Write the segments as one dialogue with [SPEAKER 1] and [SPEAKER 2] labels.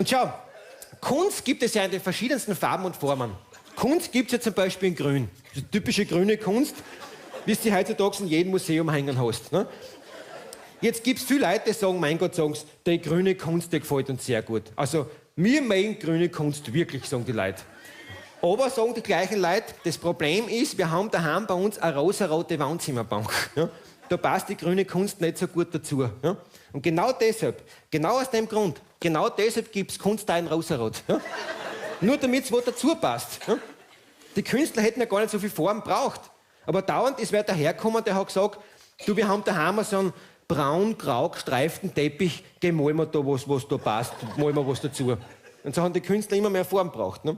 [SPEAKER 1] Und schau, Kunst gibt es ja in den verschiedensten Farben und Formen. Kunst gibt es ja zum Beispiel in Grün. Die typische grüne Kunst, wie es die heutzutage in jedem Museum hängen hast. Ne? Jetzt gibt es viele Leute, die sagen, mein Gott, sagen sie, die grüne Kunst, die gefällt uns sehr gut. Also, wir mögen grüne Kunst wirklich, sagen die Leute. Aber sagen die gleichen Leute, das Problem ist, wir haben daheim bei uns eine rosarote Wohnzimmerbank. Ja? Da passt die grüne Kunst nicht so gut dazu. Ja? Und genau deshalb, genau aus dem Grund, genau deshalb gibt es Kunst auch in rosarot. Ja? Nur damit es wo dazu passt. Ja? Die Künstler hätten ja gar nicht so viel Form braucht. Aber dauernd ist wer dahergekommen, der hat gesagt, du, wir haben daheim so einen braun-grau gestreiften Teppich, geh, malen wir da was da passt, malen wir was dazu. Und so haben die Künstler immer mehr Form braucht. Ne?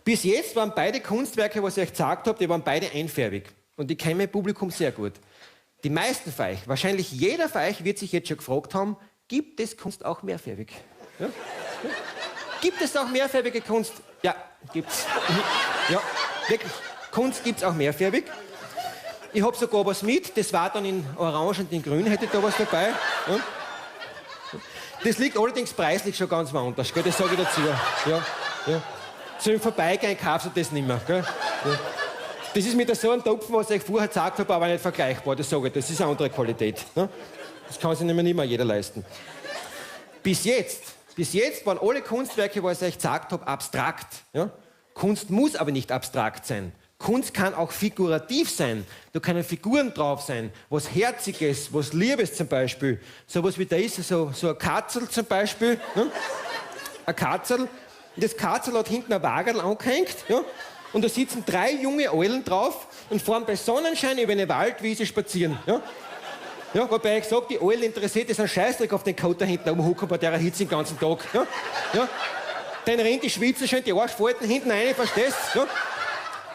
[SPEAKER 1] Bis jetzt waren beide Kunstwerke, was ich euch gesagt habe, die waren beide einfärbig. Und die kennen mein Publikum sehr gut. Die meisten von euch, wahrscheinlich jeder von euch wird sich jetzt schon gefragt haben, gibt es Kunst auch mehrfärbig? Ja? Ja? Gibt es auch mehrfärbige Kunst? Ja, gibt's. Ja, wirklich. Kunst gibt's auch mehrfärbig. Ich habe sogar was mit, das war dann in Orange und in Grün, hätte ich da was dabei. Ja? Das liegt allerdings preislich schon ganz woanders, gell? Das sage ich dazu. Ja, ja. So im Vorbeigehen kaufst du das nicht mehr. Gell? Ja. Das ist mit so einem Topfen, was ich vorher gesagt habe, aber nicht vergleichbar. Das sage ich, das ist eine andere Qualität. Ne? Das kann sich nicht mehr jeder leisten. Bis jetzt waren alle Kunstwerke, was ich euch gesagt habe, abstrakt. Ja? Kunst muss aber nicht abstrakt sein. Kunst kann auch figurativ sein. Da können Figuren drauf sein, was Herziges, was Liebes zum Beispiel. So was wie da ist, so ein Katzel zum Beispiel. Ne? Ein Katzel. Das Katzel hat hinten ein Wagerl angehängt. Ja? Und da sitzen 3 junge Eulen drauf und fahren bei Sonnenschein über eine Waldwiese spazieren. Ja? Ja, wobei ich sage, die Eulen interessiert ist ein Scheißdreck auf den Code da hinten oben hocken bei der Hitze den ganzen Tag. Ja? Ja? Dann rennt die Schweizer schön die Arschfalten hinten rein, verstehst du? Ja?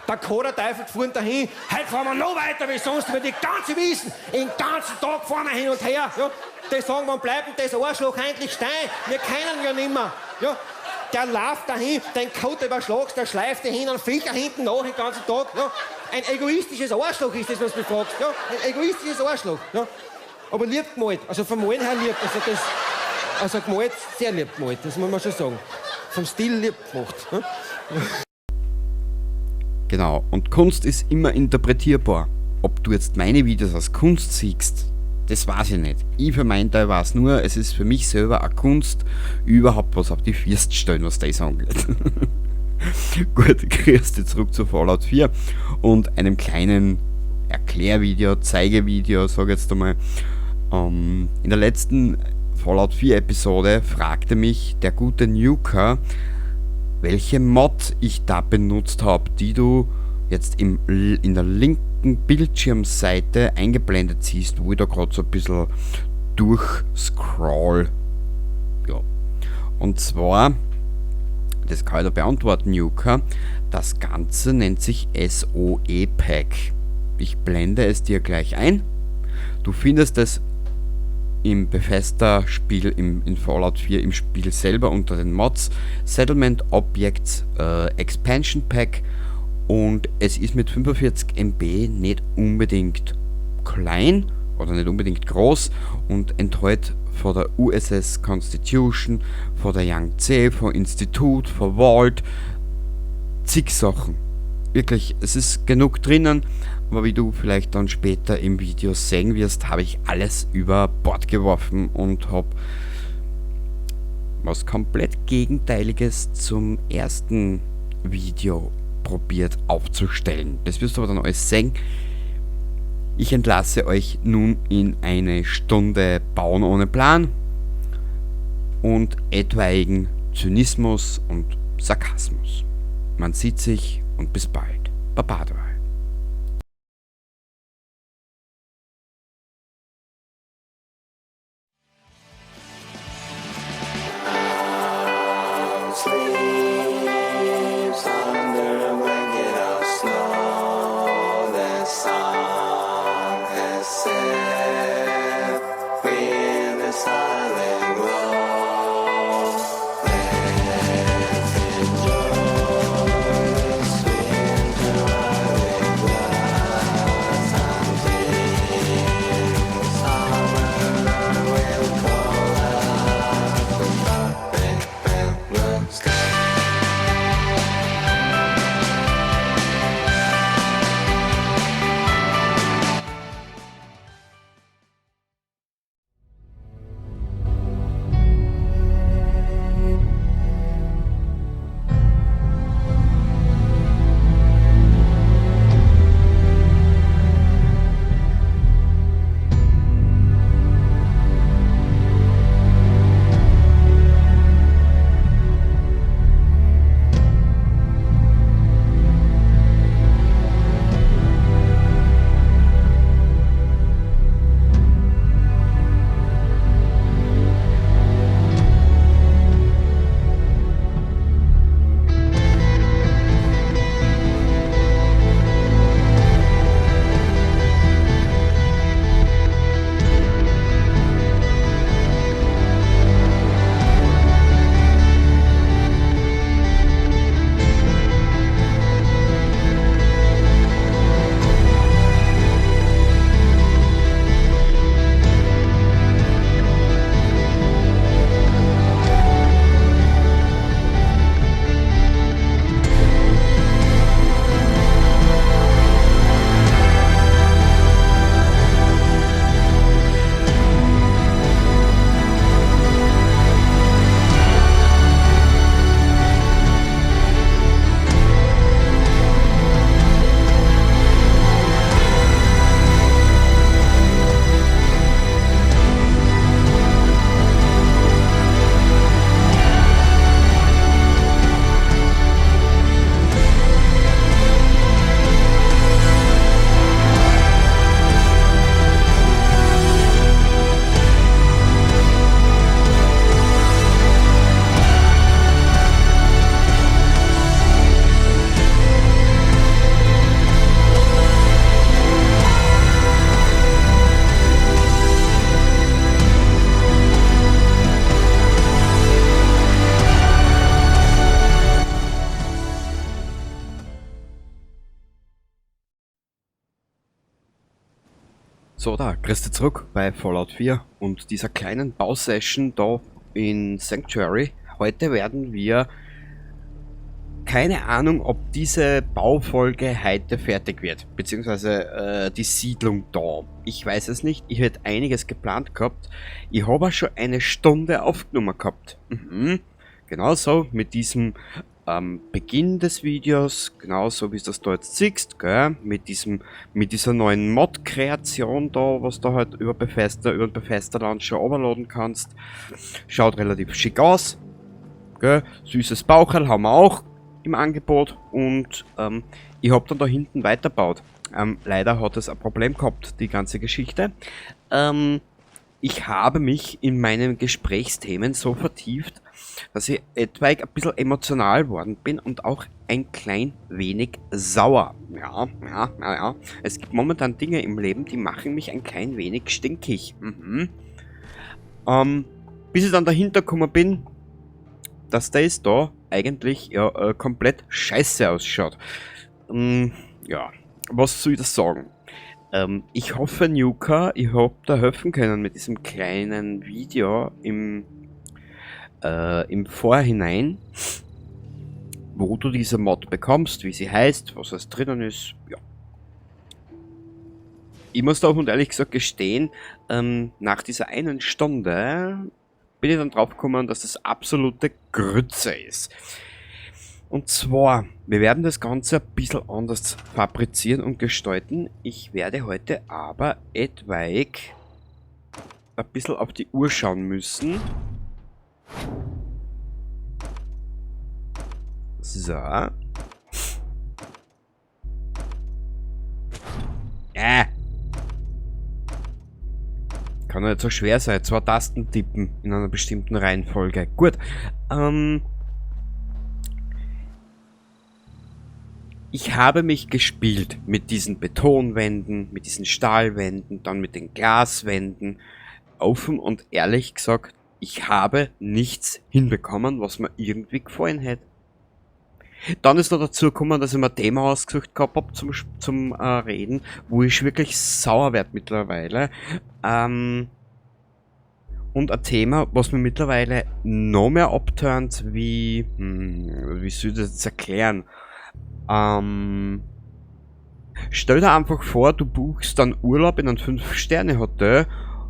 [SPEAKER 1] Der Koderteufel fuhren dahin, heute fahren wir noch weiter wie sonst über die ganze Wiesen. Den ganzen Tag fahren wir hin und her. Ja? Die sagen, wann bleibt denn das Arschloch eigentlich stehen? Wir kennen ja nicht mehr. Ja? Der läuft dahin, den Kot überschlagst, der schleift hin und fliegt da hinten nach den ganzen Tag. Ja? Ein egoistisches Arschloch ist das, was du fragst. Ja? Ein egoistisches Arschloch. Ja? Aber lieb gemalt. Also vom Malen her lieb. Also gemalt, sehr lieb gemalt, das muss man schon sagen. Vom Stil lieb gemacht. Ja?
[SPEAKER 2] Genau, und Kunst ist immer interpretierbar. Ob du jetzt meine Videos als Kunst siehst, das weiß ich nicht. Ich für meinen Teil weiß nur, es ist für mich selber eine Kunst, überhaupt was auf die Füße zu stellen, was das angeht. Gut, ich gehe jetzt zurück zu Fallout 4 und einem kleinen Erklärvideo, Zeigevideo, sage ich jetzt einmal. In der letzten Fallout 4 Episode fragte mich der gute Nuker, welche Mod ich da benutzt habe, die du jetzt in der linken Bildschirmseite eingeblendet siehst, wo ich da gerade so ein bisschen durchscroll. Ja. Und zwar, das kann ich da beantworten, Nuka, das Ganze nennt sich SOE Pack. Ich blende es dir gleich ein. Du findest es im Bethesda-Spiel, in Fallout 4 im Spiel selber unter den Mods Settlement Objects Expansion Pack, und es ist mit 45 MB nicht unbedingt klein oder nicht unbedingt groß und enthält von der USS Constitution, von der Yangtze, von Institut, von Vault zig Sachen. Wirklich, es ist genug drinnen, aber wie du vielleicht dann später im Video sehen wirst, habe ich alles über Bord geworfen und habe was komplett Gegenteiliges zum ersten Video probiert aufzustellen. Das wirst du aber dann alles sehen. Ich entlasse euch nun in eine Stunde Bauen ohne Plan und etwaigen Zynismus und Sarkasmus. Man sieht sich und bis bald. Baba dabei.
[SPEAKER 3] Sleeps under a blanket of snow. The sun has set with a silent glow. Let's enjoy this winter.
[SPEAKER 2] So, da, grüß dich zurück bei Fallout 4 und dieser kleinen Bausession da in Sanctuary. Heute werden wir, keine Ahnung, ob diese Baufolge heute fertig wird, beziehungsweise die Siedlung da. Ich weiß es nicht, ich hätte einiges geplant gehabt. Ich habe auch schon eine Stunde aufgenommen gehabt. Genauso mit diesem Beginn des Videos, genauso wie du das da jetzt siehst, gell? Mit dieser neuen Mod-Kreation da, was du halt über den Bethesda Launcher runterladen kannst. Schaut relativ schick aus, gell? Süßes Baucherl haben wir auch im Angebot und ich habe dann da hinten weitergebaut. Leider hat es ein Problem gehabt, die ganze Geschichte. Ich habe mich in meinen Gesprächsthemen so vertieft, dass ich etwaig ein bisschen emotional worden bin und auch ein klein wenig sauer. Ja. Es gibt momentan Dinge im Leben, die machen mich ein klein wenig stinkig. Bis ich dann dahinter gekommen bin, dass das da eigentlich ja komplett scheiße ausschaut. Ja, was soll ich das sagen? Ich hoffe, Nuka, ich hab da helfen können mit diesem kleinen Video im Vorhinein, wo du diese Mod bekommst, wie sie heißt, was es drinnen ist. Ja. Ich muss da auch und ehrlich gesagt gestehen, nach dieser einen Stunde bin ich dann drauf gekommen, dass das absolute Grütze ist. Und zwar, wir werden das Ganze ein bisschen anders fabrizieren und gestalten. Ich werde heute aber etwaig ein bisschen auf die Uhr schauen müssen. So. Kann ja nicht so schwer sein. 2 Tasten tippen in einer bestimmten Reihenfolge. Gut. Ich habe mich gespielt mit diesen Betonwänden, mit diesen Stahlwänden, dann mit den Glaswänden. Offen und ehrlich gesagt, ich habe nichts hinbekommen, was mir irgendwie gefallen hätte. Dann ist noch dazu gekommen, dass ich mir ein Thema ausgesucht gehabt habe zum Reden, wo ich wirklich sauer werde mittlerweile. Und ein Thema, was mir mittlerweile noch mehr abturnt, wie soll ich das jetzt erklären? Stell dir einfach vor, du buchst dann Urlaub in einem 5-Sterne-Hotel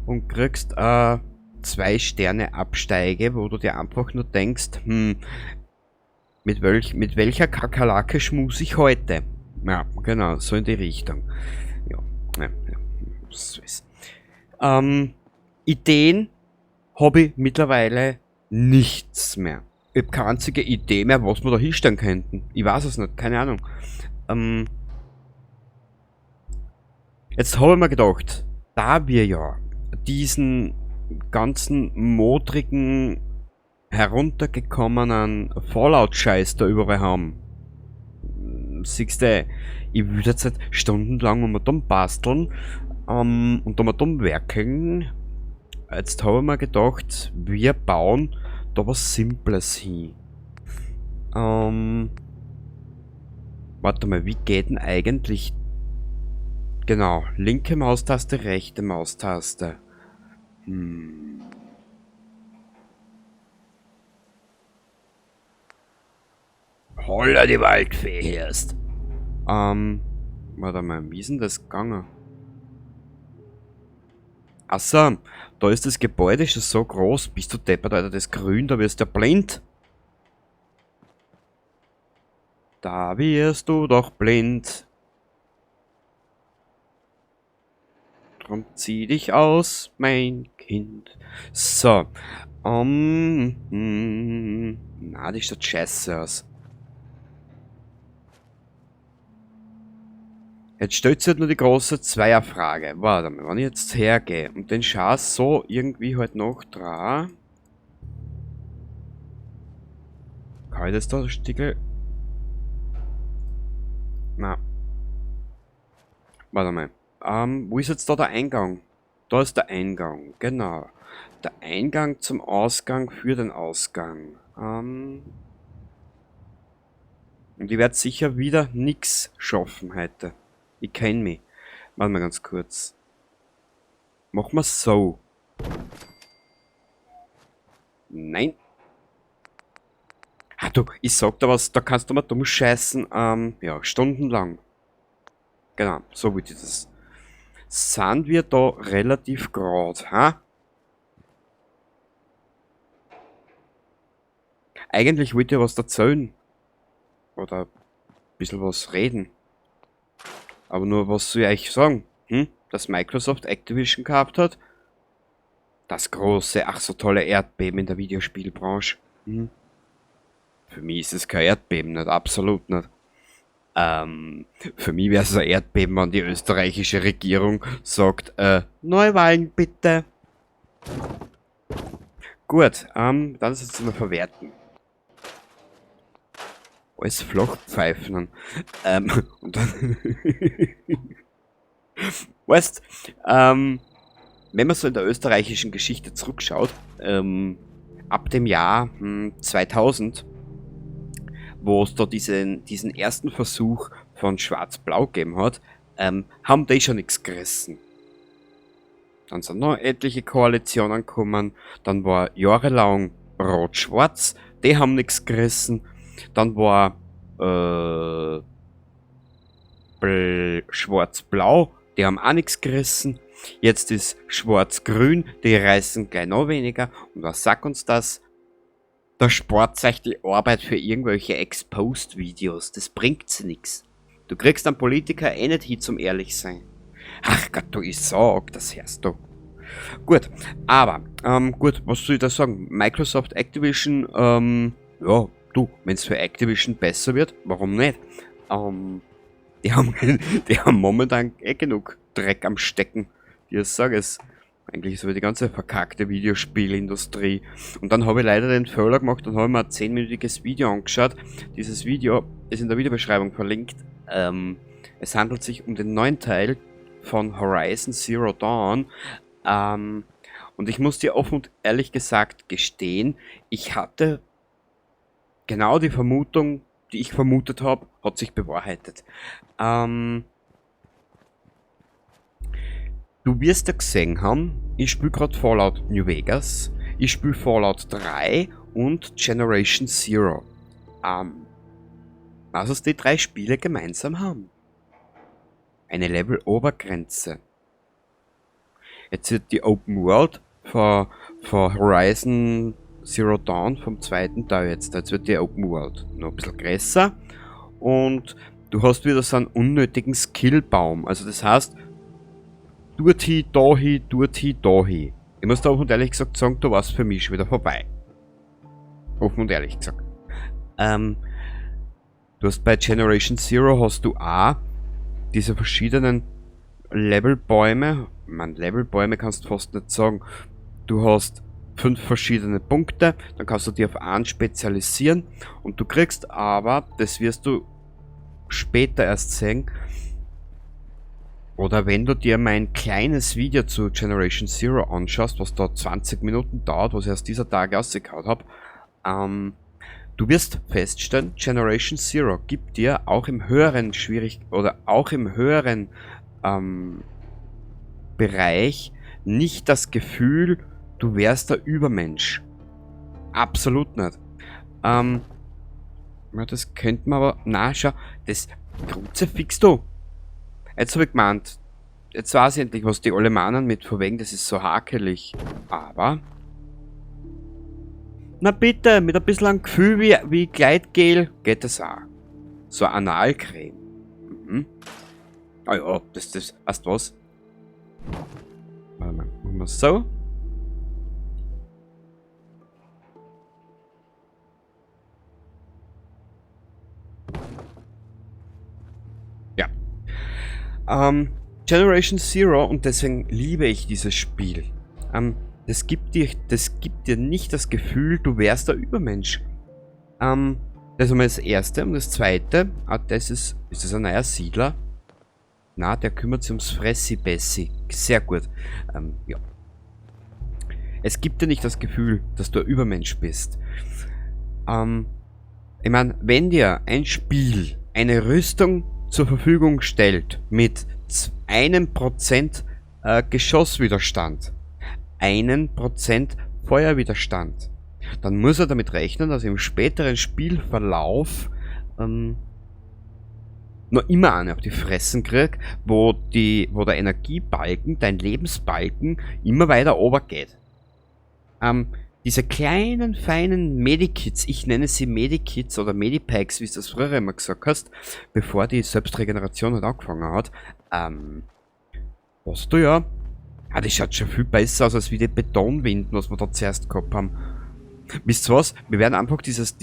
[SPEAKER 2] und kriegst 2-Sterne-Absteige, wo du dir einfach nur denkst, mit welcher Kakerlake schmus ich heute? Ja, genau, so in die Richtung. Ja. So ist. Ideen habe ich mittlerweile nichts mehr. Ich habe keine einzige Idee mehr, was wir da hinstellen könnten. Ich weiß es nicht, keine Ahnung. Jetzt habe ich mir gedacht, da wir ja diesen ganzen modrigen, heruntergekommenen Fallout-Scheiß da überall haben, siehst du, ich würde jetzt nicht stundenlang um dumm basteln und um dumm werkeln. Jetzt habe ich mir gedacht, wir bauen da was Simples hin. Warte mal, wie geht denn eigentlich? Genau, linke Maustaste, rechte Maustaste. Holla die Waldfee erst. Warte mal, wie ist denn das gegangen? Achso, da ist das Gebäude schon so groß. Bist du deppert, Alter, das Grün, da wirst du ja blind. Da wirst du doch blind. Drum zieh dich aus, mein Kind. So. Na, die schaut scheiße aus. Jetzt stellt sich halt nur die große Zweierfrage. Warte mal, wenn ich jetzt hergehe und den Schaß so irgendwie halt noch dran. Kann ich das da Stickel? Na. Warte mal. Wo ist jetzt da der Eingang? Da ist der Eingang, genau. Der Eingang zum Ausgang für den Ausgang. Und ich werde sicher wieder nix schaffen heute. Ich kenne mich. Warte mal ganz kurz. Machen wir so. Nein. Ah, du, ich sag dir was, da kannst du mal dumm scheißen, ja, stundenlang. Genau, so wie das. Sind wir da relativ gerade, ha? Eigentlich wollte ich was erzählen. Oder ein bisschen was reden. Aber nur, was soll ich euch sagen? Dass Microsoft Activision gehabt hat? Das große, ach so tolle Erdbeben in der Videospielbranche. Für mich ist es kein Erdbeben, nicht, absolut nicht. Für mich wäre es ein Erdbeben, wenn die österreichische Regierung sagt, Neuwahlen bitte. Gut, dann ist es mal verwerten. Alles Flachpfeifen. Und dann weißt, wenn man so in der österreichischen Geschichte zurückschaut, ab dem Jahr 2000, wo es da diesen ersten Versuch von Schwarz-Blau gegeben hat, haben die schon nichts gerissen. Dann sind noch etliche Koalitionen gekommen, dann war jahrelang Rot-Schwarz, die haben nichts gerissen, dann war Schwarz-Blau, die haben auch nichts gerissen, jetzt ist Schwarz-Grün, die reißen gleich noch weniger, und was sagt uns das? Da spart sich die Arbeit für irgendwelche Exposed-Videos. Das bringt nichts. Du kriegst einen Politiker eh nicht hin, zum ehrlich sein. Ach Gott, du, ich sag, das hörst du. Gut, aber, gut, was soll ich da sagen? Microsoft Activision, ja, du, wenn es für Activision besser wird, warum nicht? Die haben momentan eh genug Dreck am Stecken. Ich sage es. Eigentlich so die ganze verkackte Videospielindustrie. Und dann habe ich leider den Fehler gemacht und habe mir ein 10-minütiges Video angeschaut. Dieses Video ist in der Videobeschreibung verlinkt. Es handelt sich um den neuen Teil von Horizon Zero Dawn. Und ich muss dir offen und ehrlich gesagt gestehen, ich hatte genau die Vermutung, die ich vermutet habe, hat sich bewahrheitet. Du wirst ja gesehen haben, ich spiele gerade Fallout New Vegas, ich spiele Fallout 3 und Generation Zero. Was die 3 Spiele gemeinsam haben? Eine Level-Obergrenze. Jetzt wird die Open World von Horizon Zero Dawn vom zweiten Teil jetzt wird die Open World noch ein bisschen größer und du hast wieder so einen unnötigen Skillbaum. Also das heißt, dort hin, da hin, dort hin, da hin. Ich muss da offen und ehrlich gesagt sagen, da war es für mich schon wieder vorbei. Offen und ehrlich gesagt. Du hast bei Generation Zero hast du auch diese verschiedenen Levelbäume. Man, Levelbäume kannst du fast nicht sagen. Du hast 5 verschiedene Punkte, dann kannst du dich auf einen spezialisieren und du kriegst aber, das wirst du später erst sehen, oder wenn du dir mein kleines Video zu Generation Zero anschaust, was da 20 Minuten dauert, was ich erst dieser Tage rausgehauen habe, du wirst feststellen, Generation Zero gibt dir auch im höheren Bereich nicht das Gefühl, du wärst der Übermensch. Absolut nicht. Das könnte man aber nachschauen. Das Kruzifix du. Jetzt habe ich gemeint, jetzt weiß ich endlich, was die alle meinen mit von wegen, das ist so hakelig. Aber, na bitte, mit ein bisschen ein Gefühl wie Gleitgel geht das auch. So Analcreme. Ah ja, das, weißt du was? Warte mal, machen wir so. Generation Zero, und deswegen liebe ich dieses Spiel. Das gibt dir nicht das Gefühl, du wärst der Übermensch. Das ist einmal das erste. Und das zweite, ist das ein neuer Siedler? Na, der kümmert sich ums Fressi-Bessi. Sehr gut. Ja. Es gibt dir nicht das Gefühl, dass du ein Übermensch bist. Ich meine, wenn dir ein Spiel eine Rüstung zur Verfügung stellt mit 1% Geschosswiderstand, 1% Feuerwiderstand, dann muss er damit rechnen, dass er im späteren Spielverlauf noch immer eine auf die Fressen kriegt, wo der Energiebalken, dein Lebensbalken, immer weiter runtergeht. Diese kleinen, feinen Medikits, ich nenne sie Medikits oder Medipacks, wie du das früher immer gesagt hast, bevor die Selbstregeneration halt angefangen hat, hast du ja, das schaut schon viel besser aus als wie die Betonwinden, was wir da zuerst gehabt haben. Wisst ihr was? Wir werden einfach dieses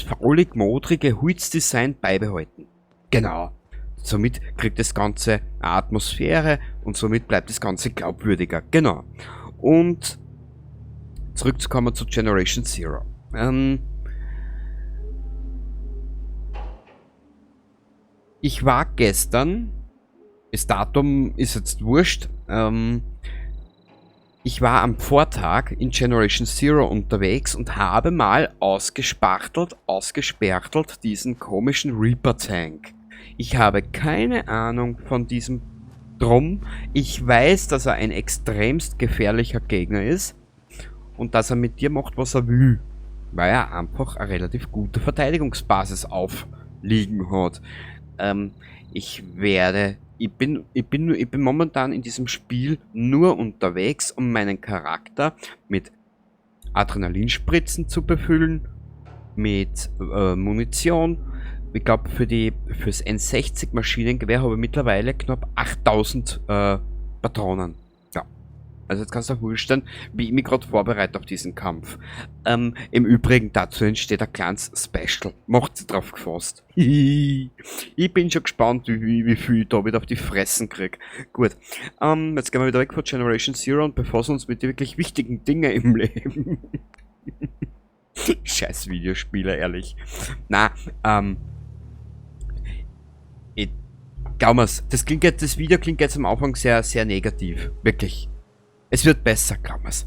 [SPEAKER 2] faulig-modrige Holzdesign beibehalten. Genau. Somit kriegt das Ganze eine Atmosphäre und somit bleibt das Ganze glaubwürdiger. Genau. Und zurückzukommen zu Generation Zero. Ich war gestern, das Datum ist jetzt wurscht, ich war am Vortag in Generation Zero unterwegs und habe mal ausgespertelt diesen komischen Reaper Tank. Ich habe keine Ahnung von diesem Drum. Ich weiß, dass er ein extremst gefährlicher Gegner ist und dass er mit dir macht, was er will, weil er einfach eine relativ gute Verteidigungsbasis aufliegen hat. Ich bin momentan in diesem Spiel nur unterwegs, um meinen Charakter mit Adrenalinspritzen zu befüllen, mit Munition. Ich glaube, fürs N60 Maschinengewehr habe ich mittlerweile knapp 8000 Patronen. Ja. Also jetzt kannst du dir vorstellen, wie ich mich gerade vorbereite auf diesen Kampf. Im Übrigen, dazu entsteht ein kleines Special. Macht sie drauf gefasst. Ich bin schon gespannt, wie viel ich da wieder auf die Fressen krieg. Gut. Jetzt gehen wir wieder weg von Generation Zero und befassen uns mit den wirklich wichtigen Dingen im Leben. Scheiß Videospiele, ehrlich. Na, glaub mir's, das Video klingt jetzt am Anfang sehr, sehr negativ. Wirklich. Es wird besser, glaub mir's.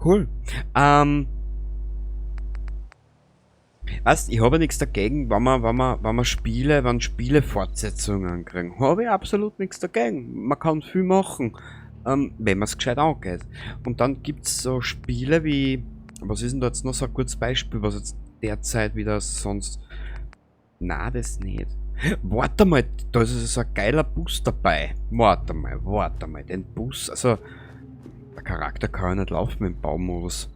[SPEAKER 2] Cool. Weißt, ich habe nichts dagegen, wenn Spiele Fortsetzungen kriegen. Habe ich absolut nichts dagegen. Man kann viel machen, wenn man es gescheit angeht. Und dann gibt's so Spiele wie, was ist denn da jetzt noch so ein kurzes Beispiel, was jetzt derzeit wieder sonst... Na, das nicht. Warte mal, da ist so ein geiler Bus dabei. Warte mal, den Bus, also... Der Charakter kann ja nicht laufen mit dem Baumodus.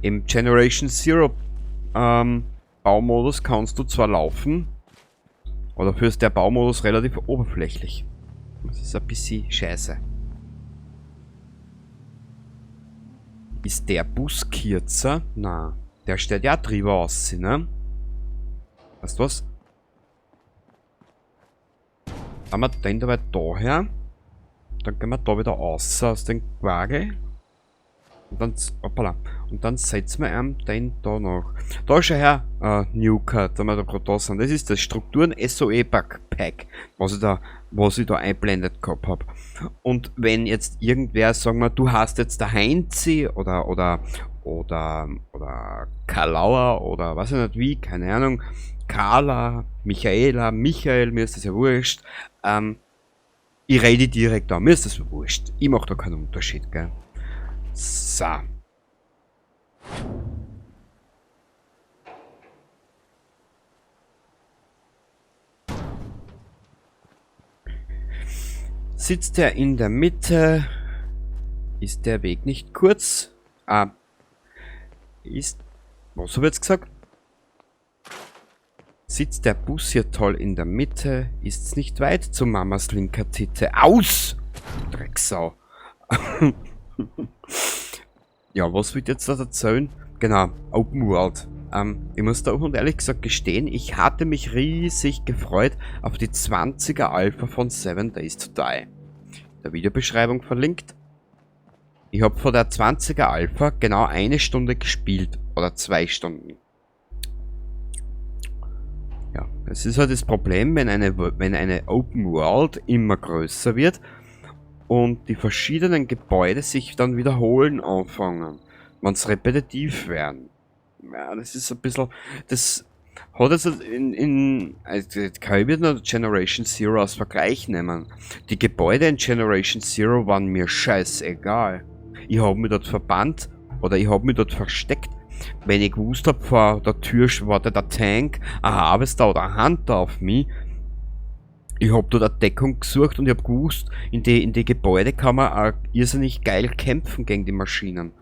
[SPEAKER 2] Im Generation Zero Baumodus kannst du zwar laufen, aber dafür ist der Baumodus relativ oberflächlich. Das ist ein bisschen scheiße. Ist der Bus kürzer? Na, der steht ja drüber aus, ne? Weißt du was? Haben wir den dabei daher. Dann gehen wir da wieder raus aus den Quagel. Und dann, hoppala, und dann setzen wir den da noch. Da ist schon her, Nuka, da wir da gerade da sind. Das ist das Strukturen SOE Pack, was ich da einblendet gehabt habe. Und wenn jetzt irgendwer, sagen wir, du hast jetzt der Heinzi oder Karlauer oder was ich nicht wie, keine Ahnung, Carla, Michaela, Michael, mir ist das ja wurscht. Ich rede direkt an, mir ist das wurscht. Ich mache da keinen Unterschied, gell. So. Sitzt er in der Mitte? Ist der Weg nicht kurz? Was habe ich jetzt gesagt? Sitzt der Bus hier toll in der Mitte? Ist's nicht weit zu Mamas linker Titte? Aus! Drecksau. Ja, was will ich jetzt da erzählen? Genau, Open World. Ich muss da auch und ehrlich gesagt gestehen, ich hatte mich riesig gefreut auf die 20er Alpha von 7 Days to Die. In der Videobeschreibung verlinkt. Ich habe vor der 20er Alpha genau 1 Stunde gespielt. Oder 2 Stunden. Ja, es ist halt das Problem, wenn eine Open World immer größer wird und die verschiedenen Gebäude sich dann wiederholen anfangen, wenn es repetitiv werden. Ja, das ist ein bisschen, das hat also also kann ich wieder Generation Zero als Vergleich nehmen. Die Gebäude in Generation Zero waren mir scheißegal. Ich habe mich dort verbannt oder ich habe mich dort versteckt. Wenn ich gewusst habe, vor der Tür wartet der Tank, ein Harvester oder ein Hunter auf mich. Ich habe dort eine Deckung gesucht und ich habe gewusst, in die Gebäude kann man auch irrsinnig geil kämpfen gegen die Maschinen.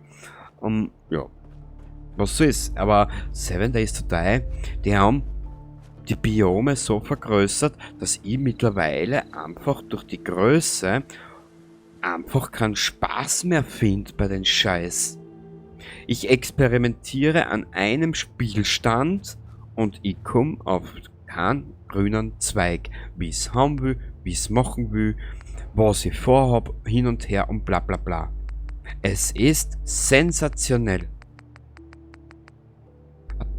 [SPEAKER 2] Ja. Was so ist. Aber 7 Days to Die, die haben die Biome so vergrößert, dass ich mittlerweile einfach durch die Größe einfach keinen Spaß mehr finde bei den Scheiß. Ich experimentiere an einem Spielstand und ich komme auf keinen grünen Zweig, wie ich es haben will, wie ich es machen will, was ich vorhab, hin und her und bla bla bla. Es ist sensationell.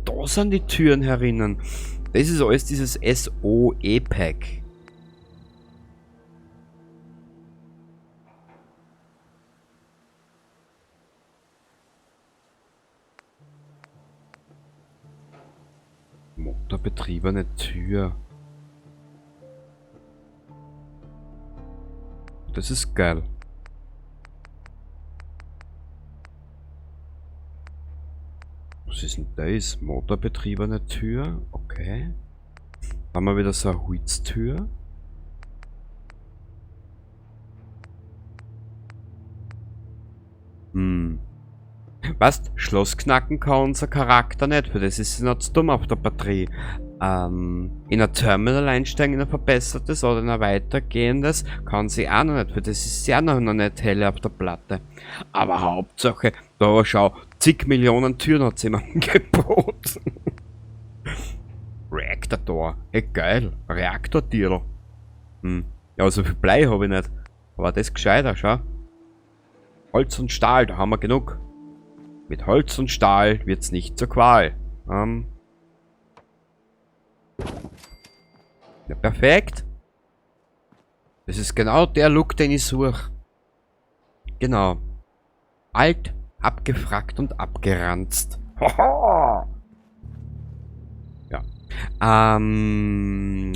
[SPEAKER 2] Da sind die Türen herinnen. Das ist alles dieses SOE-Pack. Motorbetriebene Tür. Das ist geil. Was ist denn das? Motorbetriebene Tür? Okay. Haben wir wieder so eine Holztür. Weißt, Schloss knacken kann unser Charakter nicht, für das ist sie noch zu dumm auf der Batterie. In ein Terminal einsteigen, in ein verbessertes oder in ein weitergehendes, kann sie auch noch nicht, für das ist sie auch noch nicht helle auf der Platte. Aber Hauptsache, da schau, zig Millionen Türen hat sie jemandem geboten. Reaktor, hey geil, Reaktortierl. Ja, so viel Blei habe ich nicht. Aber das gescheiter, schau. Holz und Stahl, da haben wir genug. Mit Holz und Stahl wird's nicht zur Qual. Ja, perfekt. Das ist genau der Look, den ich suche. Genau. Alt, abgefrackt und abgeranzt. Ja.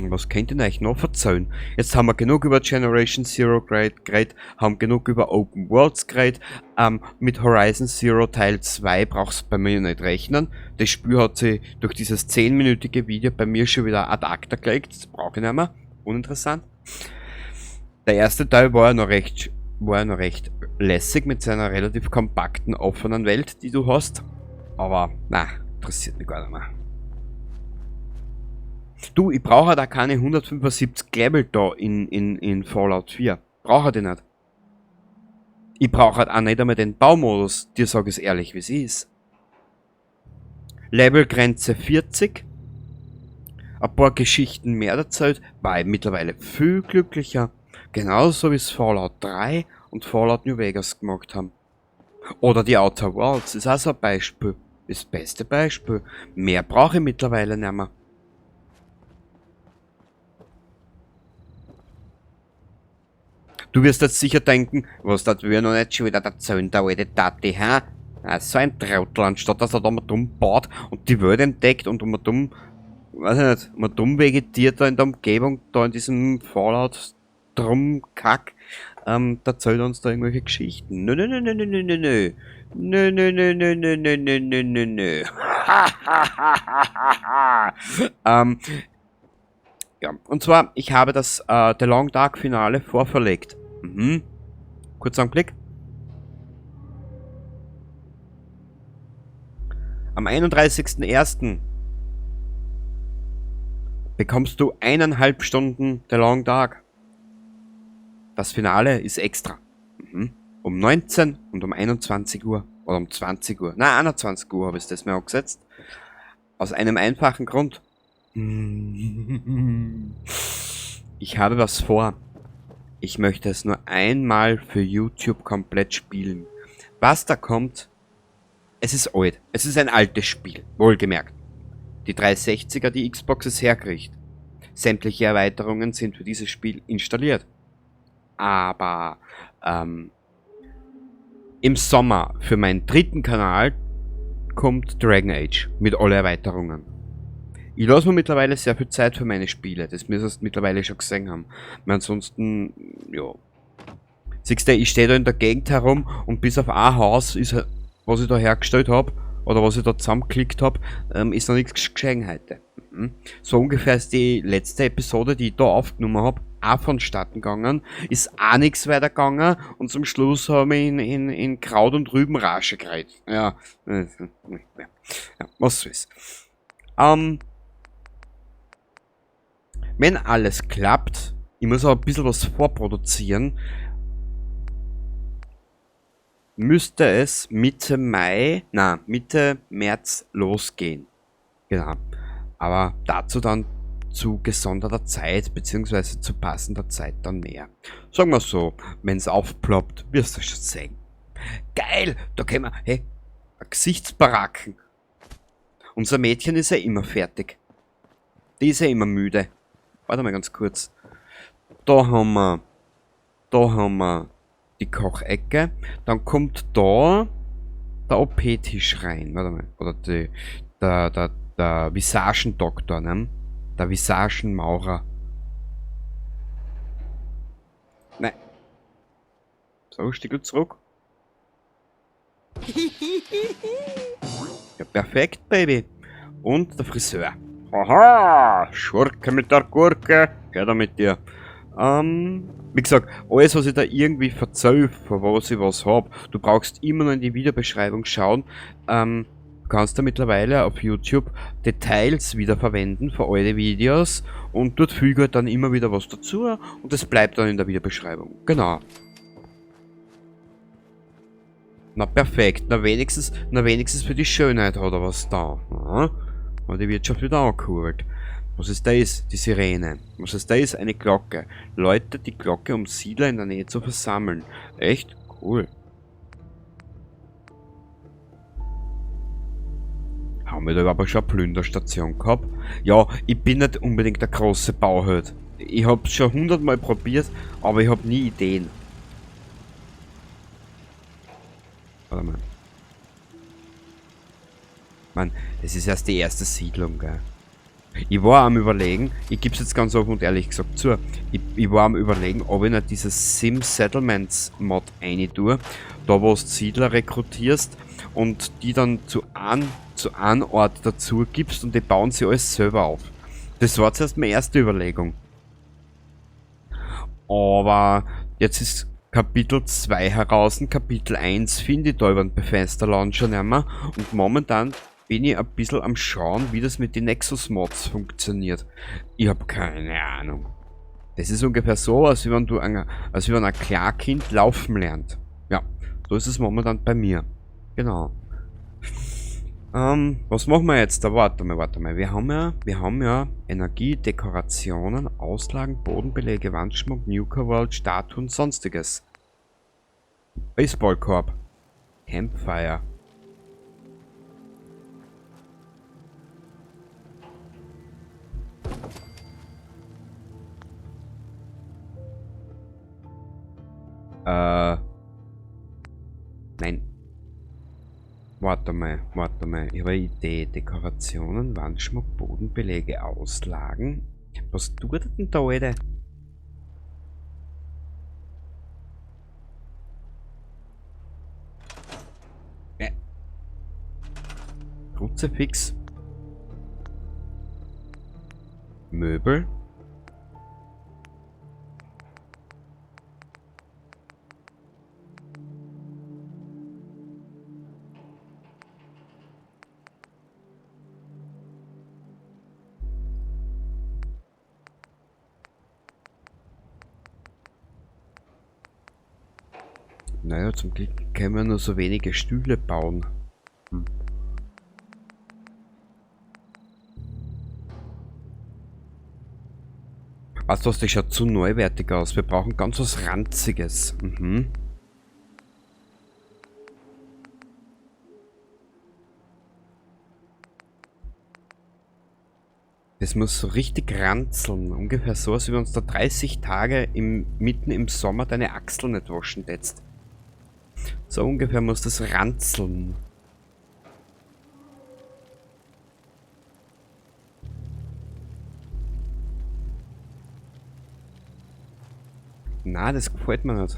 [SPEAKER 2] Was könnt ihr euch noch erzählen? Jetzt haben wir genug über Generation Zero geredet, haben genug über Open Worlds geredet. Mit Horizon Zero Teil 2 brauchst du bei mir nicht rechnen. Das Spiel hat sich durch dieses 10-minütige Video bei mir schon wieder ad acta gelegt. Das brauche ich nicht mehr. Uninteressant. Der erste Teil war ja noch recht lässig mit seiner relativ kompakten, offenen Welt, die du hast. Aber, na, interessiert mich gar nicht mehr. Du, ich brauche da keine 175 Level da in Fallout 4. Brauche die nicht. Ich brauche halt auch nicht einmal den Baumodus, dir sage ich es ehrlich, wie es ist. Levelgrenze 40. Ein paar Geschichten mehr erzählt, war ich mittlerweile viel glücklicher. Genauso wie es Fallout 3 und Fallout New Vegas gemacht haben. Oder die Outer Worlds ist auch so ein Beispiel. Das beste Beispiel. Mehr brauche ich mittlerweile nicht mehr. Du wirst jetzt sicher denken, was das wir noch nicht schon wieder erzählen, der alte Tati, hä? So ein Trottel, anstatt dass er da mal dumm baut und die Welt entdeckt und mal dumm, weiß ich nicht, mal dumm vegetiert da in der Umgebung, da in diesem Fallout drum Kack, da erzählt uns da irgendwelche Geschichten. Nö, nö, nö, nö, nö, nö, nö. Nö, nö, nö, nö, nö, nö, nö, nö, nö, nö. Ja, und zwar, ich habe das The Long Dark Finale vorverlegt. Kurzer Anblick. Am 31.01. bekommst du 1,5 Stunden The Long Dark. Das Finale ist extra. Um 19 und um 21 Uhr. Oder um 20 Uhr. Nein, 21 Uhr habe ich das mir angesetzt. Aus einem einfachen Grund. Ich habe was vor. Ich möchte es nur einmal für YouTube komplett spielen. Was da kommt, es ist alt. Es ist ein altes Spiel, wohlgemerkt. Die 360er, die Xbox es herkriegt. Sämtliche Erweiterungen sind für dieses Spiel installiert. Aber im Sommer für meinen dritten Kanal kommt Dragon Age mit allen Erweiterungen. Ich lasse mir mittlerweile sehr viel Zeit für meine Spiele, das müsst ihr mittlerweile schon gesehen haben. Weil ansonsten, ja. Siehst du, ich stehe da in der Gegend herum und bis auf ein Haus, ist, was ich da hergestellt habe, oder was ich da zusammengeklickt habe, ist noch nichts geschehen heute. So ungefähr ist die letzte Episode, die ich da aufgenommen habe, auch vonstatten gegangen, ist auch nichts weiter gegangen und zum Schluss haben wir in Kraut und Rüben Rage gereiht. Ja, was soll's. Wenn alles klappt, ich muss aber ein bisschen was vorproduzieren, müsste es Mitte März losgehen. Genau. Aber dazu dann zu gesonderter Zeit, beziehungsweise zu passender Zeit dann mehr. Sagen wir so, wenn es aufploppt, wirst du schon sehen. Geil, da können wir, hey, ein Gesichtsbaracken. Unser Mädchen ist ja immer fertig. Die ist ja immer müde. Warte mal ganz kurz. Da haben wir die Kochecke. Dann kommt da der OP-Tisch rein. Warte mal. Oder der Visagendoktor, ne? Der Visagenmaurer. Nein. So, Stickel zurück. Ja, perfekt, Baby. Und der Friseur. Haha, Schurke mit der Gurke. Geh da mit dir. Wie gesagt, alles, was ich da irgendwie verzähle, von was ich was hab, du brauchst immer noch in die Videobeschreibung schauen. Du kannst da mittlerweile auf YouTube Details wiederverwenden für alte Videos und dort füge halt dann immer wieder was dazu und das bleibt dann in der Videobeschreibung. Genau. Na perfekt, na wenigstens für die Schönheit hat er was da. Ja? Und die Wirtschaft wieder angekurbelt. Was ist das? Die Sirene. Was ist das? Eine Glocke. Läutet die Glocke, um Siedler in der Nähe zu versammeln. Echt? Cool. Haben wir da aber schon eine Plünderstation gehabt? Ja, ich bin nicht unbedingt der große Bauheld. Ich hab's schon 100-mal probiert, aber ich hab nie Ideen. Warte mal. Mann, das ist erst die erste Siedlung, gell? Ich war am Überlegen, ich gebe es jetzt ganz offen und ehrlich gesagt zu, ich war am Überlegen, ob ich nicht dieses Sim Settlements Mod rein tue, da wo du Siedler rekrutierst und die dann zu einem Ort dazu gibst und die bauen sie alles selber auf. Das war zuerst meine erste Überlegung. Aber jetzt ist Kapitel 2 heraus, Kapitel 1 finde ich da über den Bethesda Launcher nicht mehr und momentan bin ich ein bisschen am Schauen, wie das mit den Nexus-Mods funktioniert. Ich habe keine Ahnung. Das ist ungefähr so, als wenn ein Klarkind laufen lernt. Ja, so ist es momentan bei mir. Genau. Was machen wir jetzt? Warte mal. Wir haben ja Energie, Dekorationen, Auslagen, Bodenbeläge, Wandschmuck, Nuka World, Statuen, sonstiges. Baseballkorb. Campfire. Nein. Warte mal. Ich habe eine Idee. Dekorationen, Wandschmuck, Bodenbeläge, Auslagen. Was tut denn da, Alter? Kruzifix. Möbel. Naja, zum Glück können wir nur so wenige Stühle bauen. Weißt du was, das schaut zu neuwertig aus. Wir brauchen ganz was Ranziges. Das muss so richtig ranzeln. Ungefähr so, als wir uns da 30 Tage mitten im Sommer deine Achsel nicht waschen tätst. So ungefähr muss das ranzeln. Na, das gefällt mir nicht.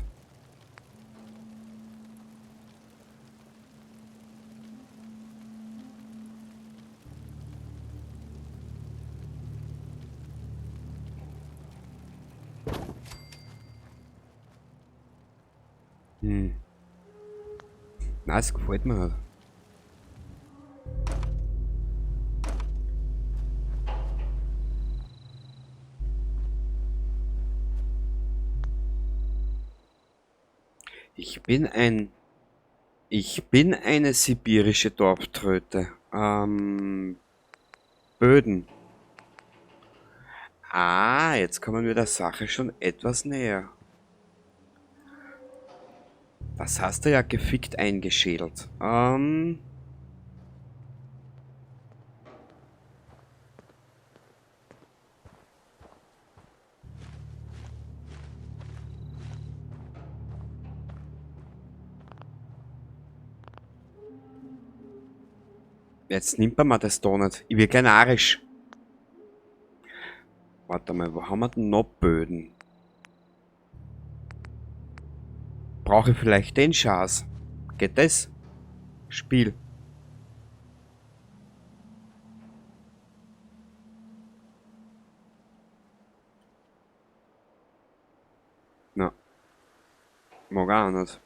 [SPEAKER 2] Hm. Na, das gefällt mir nicht. Ich bin eine sibirische Dorftröte. Böden. Ah, jetzt kommen wir der Sache schon etwas näher. Das hast du ja gefickt eingeschädelt. Jetzt nimmt man mir das da nicht. Ich will gleich narrisch. Warte mal, wo haben wir denn noch Böden? Brauche ich vielleicht den Schatz? Geht das? Spiel. Na. Mag auch nicht.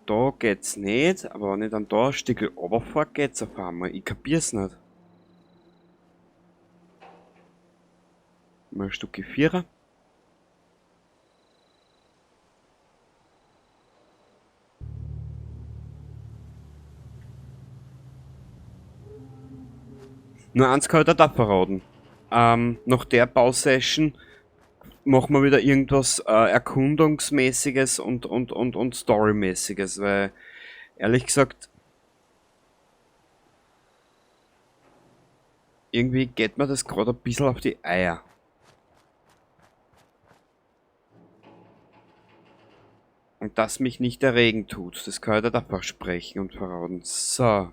[SPEAKER 2] Da geht's nicht, aber wenn ich dann da ein Stück runterfahre, geht's auf einmal. Ich kapier's nicht. Mal ein Stück Vierer. Nur eins kann ich dir da verraten. Nach der Bausession machen wir wieder irgendwas Erkundungsmäßiges und Storymäßiges, weil ehrlich gesagt, irgendwie geht mir das gerade ein bisschen auf die Eier. Und das mich nicht erregen tut, das kann ich dir da versprechen und verraten. So.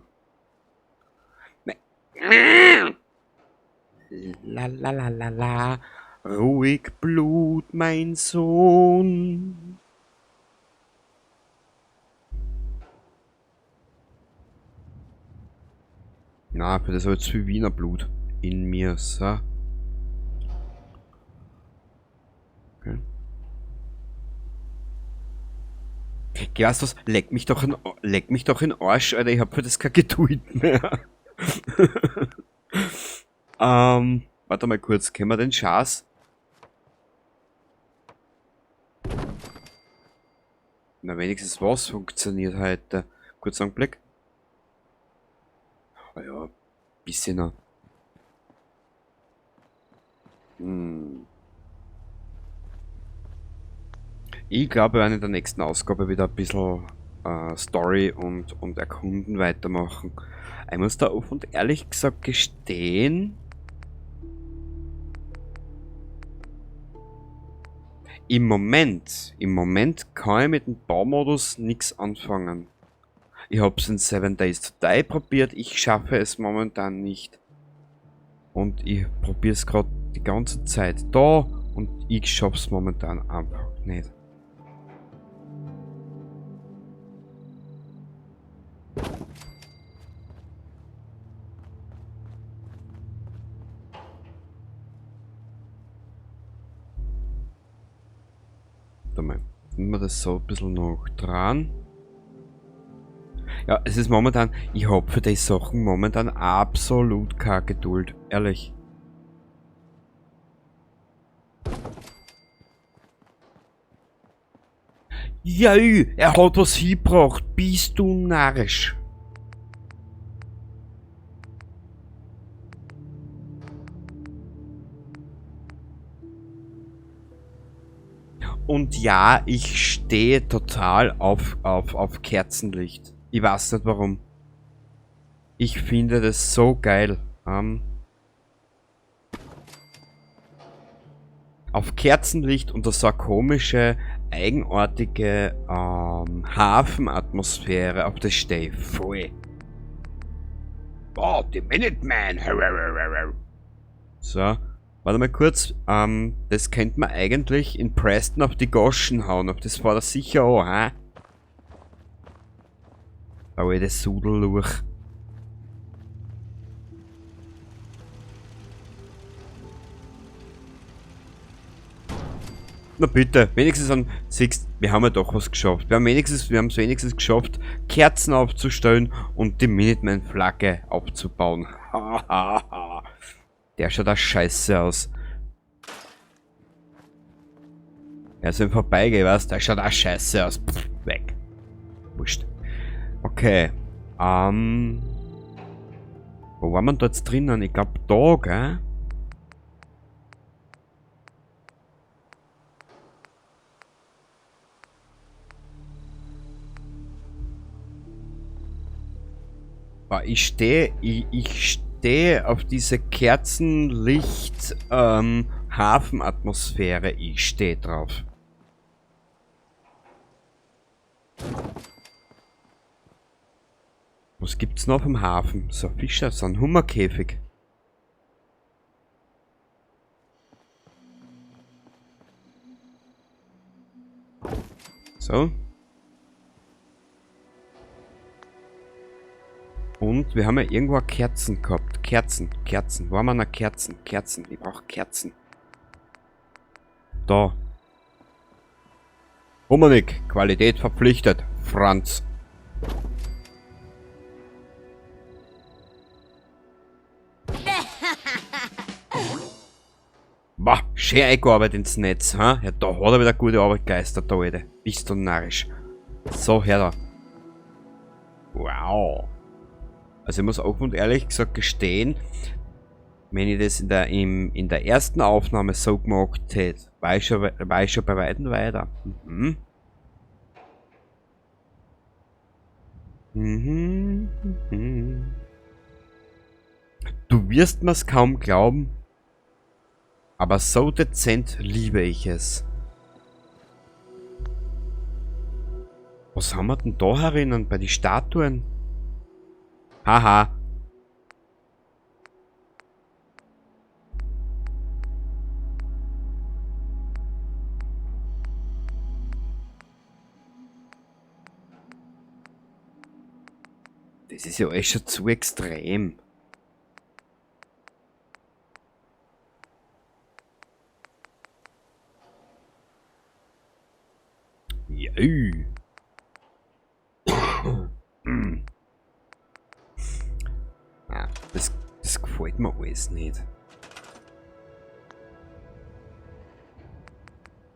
[SPEAKER 2] La la la la la. Ruhig Blut, mein Sohn. Na, für das habe ich zu viel Wiener Blut in mir, so. Okay. Geh, weißt du was? Leck mich doch in Arsch, Alter, ich hab für das kein Geduld mehr. Warte mal kurz, kennen wir den Schatz? Na, wenigstens was funktioniert heute. Kurz Augenblick. Ah ja, bisschen noch. Ich glaube, wir werden in der nächsten Ausgabe wieder ein bisschen Story und Erkunden weitermachen. Ich muss da offen und ehrlich gesagt gestehen, im Moment kann ich mit dem Baumodus nichts anfangen. Ich habe es in 7 Days to Die probiert, ich schaffe es momentan nicht. Und ich probiere es gerade die ganze Zeit da und ich schaffe es momentan einfach nicht. Warte mal, nehmen wir das so ein bisschen noch dran. Ja, es ist momentan, ich habe für die Sachen momentan absolut keine Geduld, ehrlich. Ja, er hat was hingebracht, bist du narrisch? und ja, ich stehe total auf Kerzenlicht. Ich weiß nicht warum. Ich finde das so geil. Auf Kerzenlicht und so eine komische, eigenartige Hafenatmosphäre, auf das stehe ich voll. Oh, die Minuteman. So, warte mal kurz. Das könnte man eigentlich in Preston auf die Goschen hauen. Auf das fährt er sicher an, hä? Da alte Sudelluch. Na bitte, wenigstens siehst, wir haben ja doch was geschafft. Wir haben es wenigstens geschafft, Kerzen aufzustellen und die Minuteman-Flagge aufzubauen. Der schaut da scheiße aus. Er ist im Vorbeigehen, was? Der schaut da scheiße aus. Pff, weg. Wurscht. Okay. Wo waren wir da jetzt drinnen? Ich glaube da, gell? Ich stehe auf diese Kerzenlicht Hafenatmosphäre. Ich stehe drauf. Was gibt's noch am Hafen? So Fischer, so ein Hummerkäfig. So. Und wir haben ja irgendwo Kerzen gehabt. Kerzen. Wo haben wir noch Kerzen? Ich brauche Kerzen. Da. Humanik. Qualität verpflichtet. Franz. Boah, schön eingearbeitet ins Netz, ha? Ja, da hat er wieder gute Arbeit geleistet, der Alte. Bist du narrisch. So, her da. Wow. Also ich muss offen und ehrlich gesagt gestehen, wenn ich das in der ersten Aufnahme so gemacht hätte, war ich schon bei weitem weiter. Du wirst mir's kaum glauben, aber so dezent liebe ich es. Was haben wir denn da herinnen bei den Statuen? Haha. Das ist ja alles schon zu extrem. Ja. Ah, das gefällt mir alles nicht.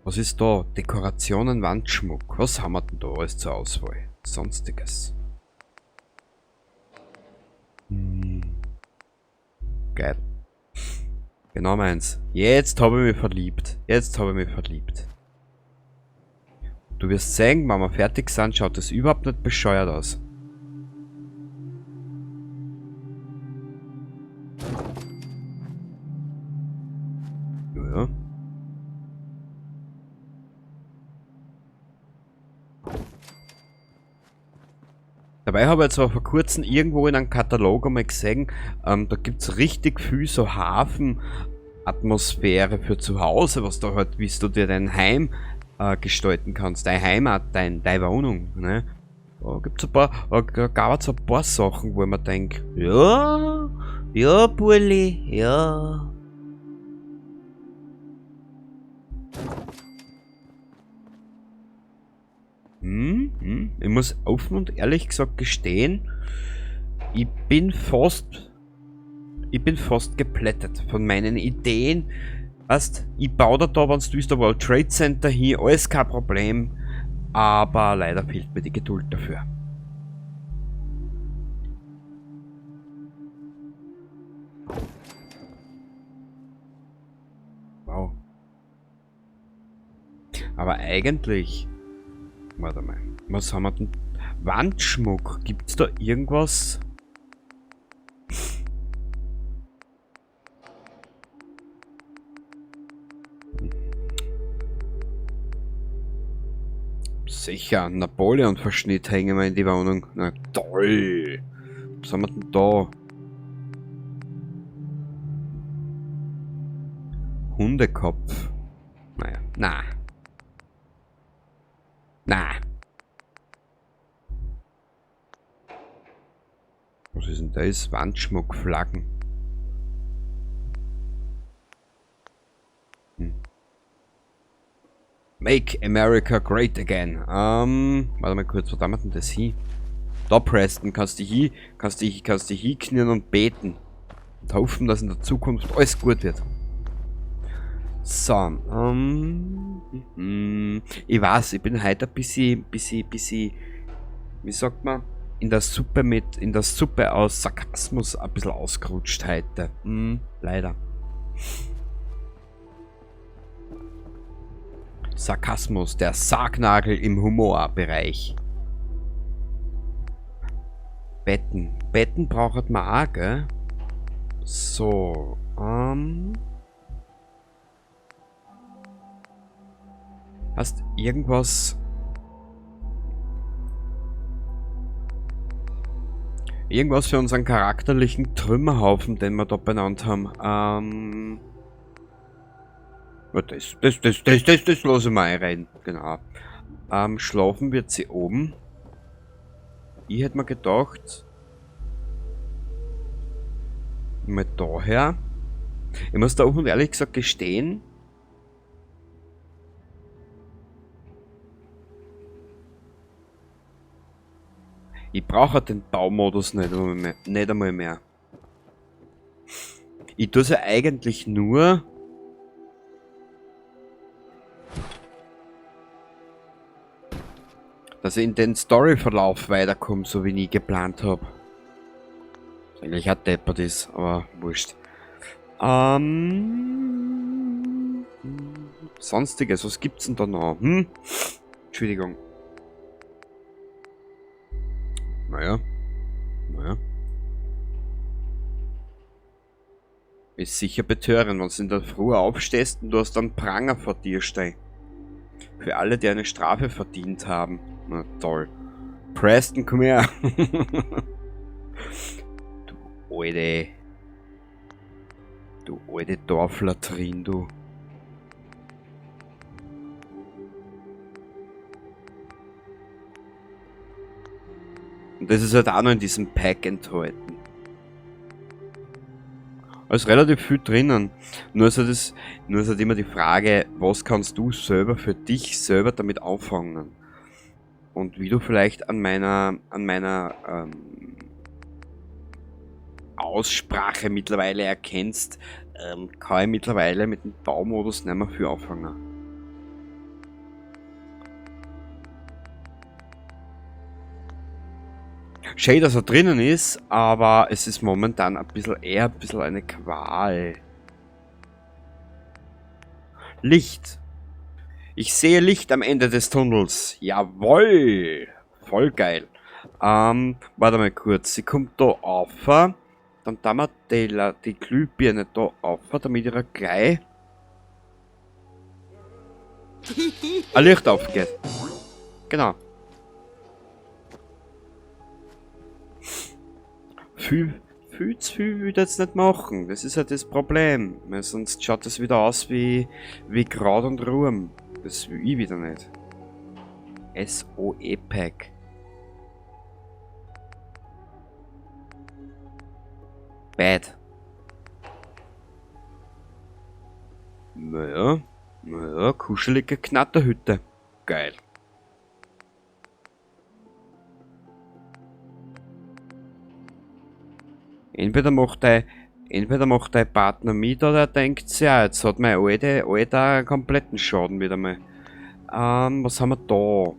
[SPEAKER 2] Was ist da? Dekorationen, Wandschmuck. Was haben wir denn da alles zur Auswahl? Sonstiges. Geil. Genau meins. Jetzt habe ich mich verliebt. Du wirst sehen, wenn wir fertig sind, schaut das überhaupt nicht bescheuert aus. Ja. Dabei habe ich jetzt auch vor kurzem irgendwo in einem Katalog einmal gesehen, da gibt es richtig viel so Hafenatmosphäre für zu Hause, was da halt, wie du dir dein Heim gestalten kannst, deine Heimat, deine Wohnung, ne? Da gibt's ein paar, da gab es ein paar Sachen, wo man denkt, ja, Burli, ja. Ich muss offen und ehrlich gesagt gestehen, ich bin fast geplättet von meinen Ideen. Weißt, ich baue da, wenn du willst, der World Trade Center hin, alles kein Problem, aber leider fehlt mir die Geduld dafür. Wow. Aber eigentlich... Warte mal. Was haben wir denn? Wandschmuck. Gibt's da irgendwas? Sicher, Napoleon-Verschnitt hängen wir in die Wohnung. Na toll. Was haben wir denn da? Hundekopf. Naja, na. Na. Was ist denn das? Wandschmuck, Flaggen. Make America Great Again. Warte mal kurz, was haben wir denn das hier? Da, Preston, kannst du hinknien und beten. Und hoffen, dass in der Zukunft alles gut wird. So, ich weiß, ich bin heute ein bisschen, wie sagt man, in der Suppe aus Sarkasmus ein bisschen ausgerutscht heute. Leider. Sarkasmus, der Sargnagel im Humorbereich. Betten braucht man auch, gell? So, hast irgendwas für unseren charakterlichen Trümmerhaufen, den wir da benannt haben? Das lasse ich mal rein. Genau. Schlafen wird sie oben. Ich hätte mir gedacht, mal daher. Ich muss da auch und ehrlich gesagt gestehen, ich brauche den Baumodus nicht einmal mehr. Ich tue sie eigentlich nur, dass ich in den Storyverlauf weiterkomme, so wie ich geplant habe. Eigentlich hat deppert ist, aber wurscht. Sonstiges, was gibt's denn da noch? Entschuldigung. Naja. Ist sicher betörend, wenn du in der Früh aufstehst und du hast dann Pranger vor dir stehen. Für alle, die eine Strafe verdient haben. Na toll. Preston, komm her. Du alte Dorflatrin, du. Und das ist halt auch noch in diesem Pack enthalten. Also relativ viel drinnen. Nur ist halt immer die Frage, was kannst du selber für dich selber damit anfangen? Und wie du vielleicht an meiner Aussprache mittlerweile erkennst, kann ich mittlerweile mit dem Baumodus nicht mehr viel anfangen. Schön, dass er drinnen ist, aber es ist momentan eher ein bisschen eine Qual. Licht. Ich sehe Licht am Ende des Tunnels. Jawoll. Voll geil. Warte mal kurz. Sie kommt da auf. Dann tun wir die Glühbirne da auf, damit ihr gleich ein Licht aufgeht. Genau. Viel zu viel will ich jetzt nicht machen. Das ist halt das Problem. Weil sonst schaut das wieder aus wie Kraut und Ruhm. Das will ich wieder nicht. SOE-Pack. Bad. Naja, kuschelige Knatterhütte. Geil. Entweder macht dein Partner mit oder er denkt, ja, jetzt hat mein Alter einen kompletten Schaden wieder mal. Was haben wir da?